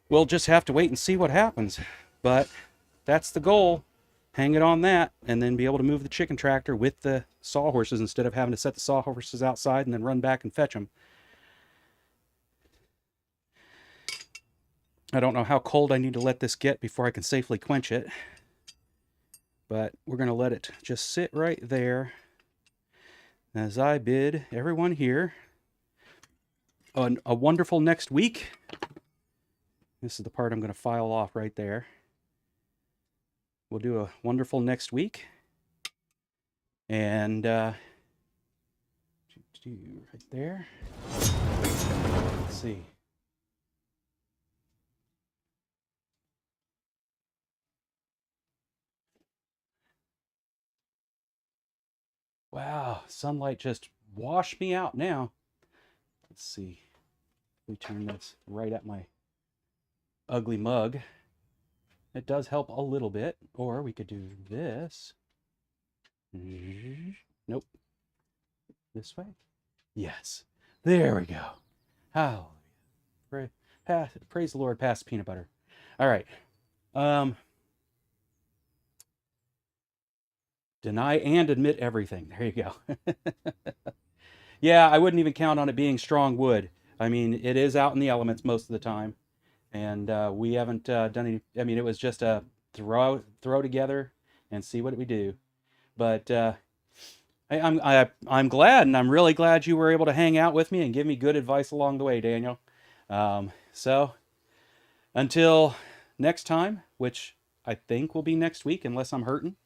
we'll just have to wait and see what happens. But that's the goal. Hang it on that and then be able to move the chicken tractor with the sawhorses instead of having to set the sawhorses outside and then run back and fetch them. I don't know how cold I need to let this get before I can safely quench it, but we're going to let it just sit right there as I bid everyone here a wonderful next week. This is the part I'm going to file off right there. We'll do a wonderful next week. And right there. Let's see. Wow, sunlight just washed me out now. Let's see. We turn this right at my ugly mug. It does help a little bit. Or we could do this. Nope. This way? Yes. There we go. Hallelujah. Praise the Lord, past peanut butter. All right. Deny and admit everything. There you go. Yeah, I wouldn't even count on it being strong wood. I mean, it is out in the elements most of the time. And we haven't done any. I mean, it was just a throw together and see what we do. But I'm glad, and I'm really glad you were able to hang out with me and give me good advice along the way, Daniel. So until next time, which I think will be next week, unless I'm hurting.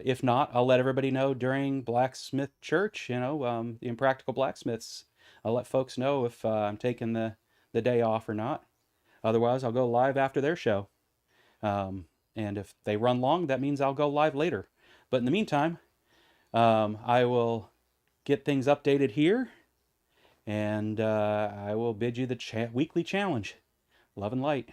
If not, I'll let everybody know during Blacksmith Church. The Impractical Blacksmiths. I'll let folks know if I'm taking the day off or not. Otherwise, I'll go live after their show. And if they run long, that means I'll go live later. But in the meantime, I will get things updated here, and I will bid you the weekly challenge. Love and light.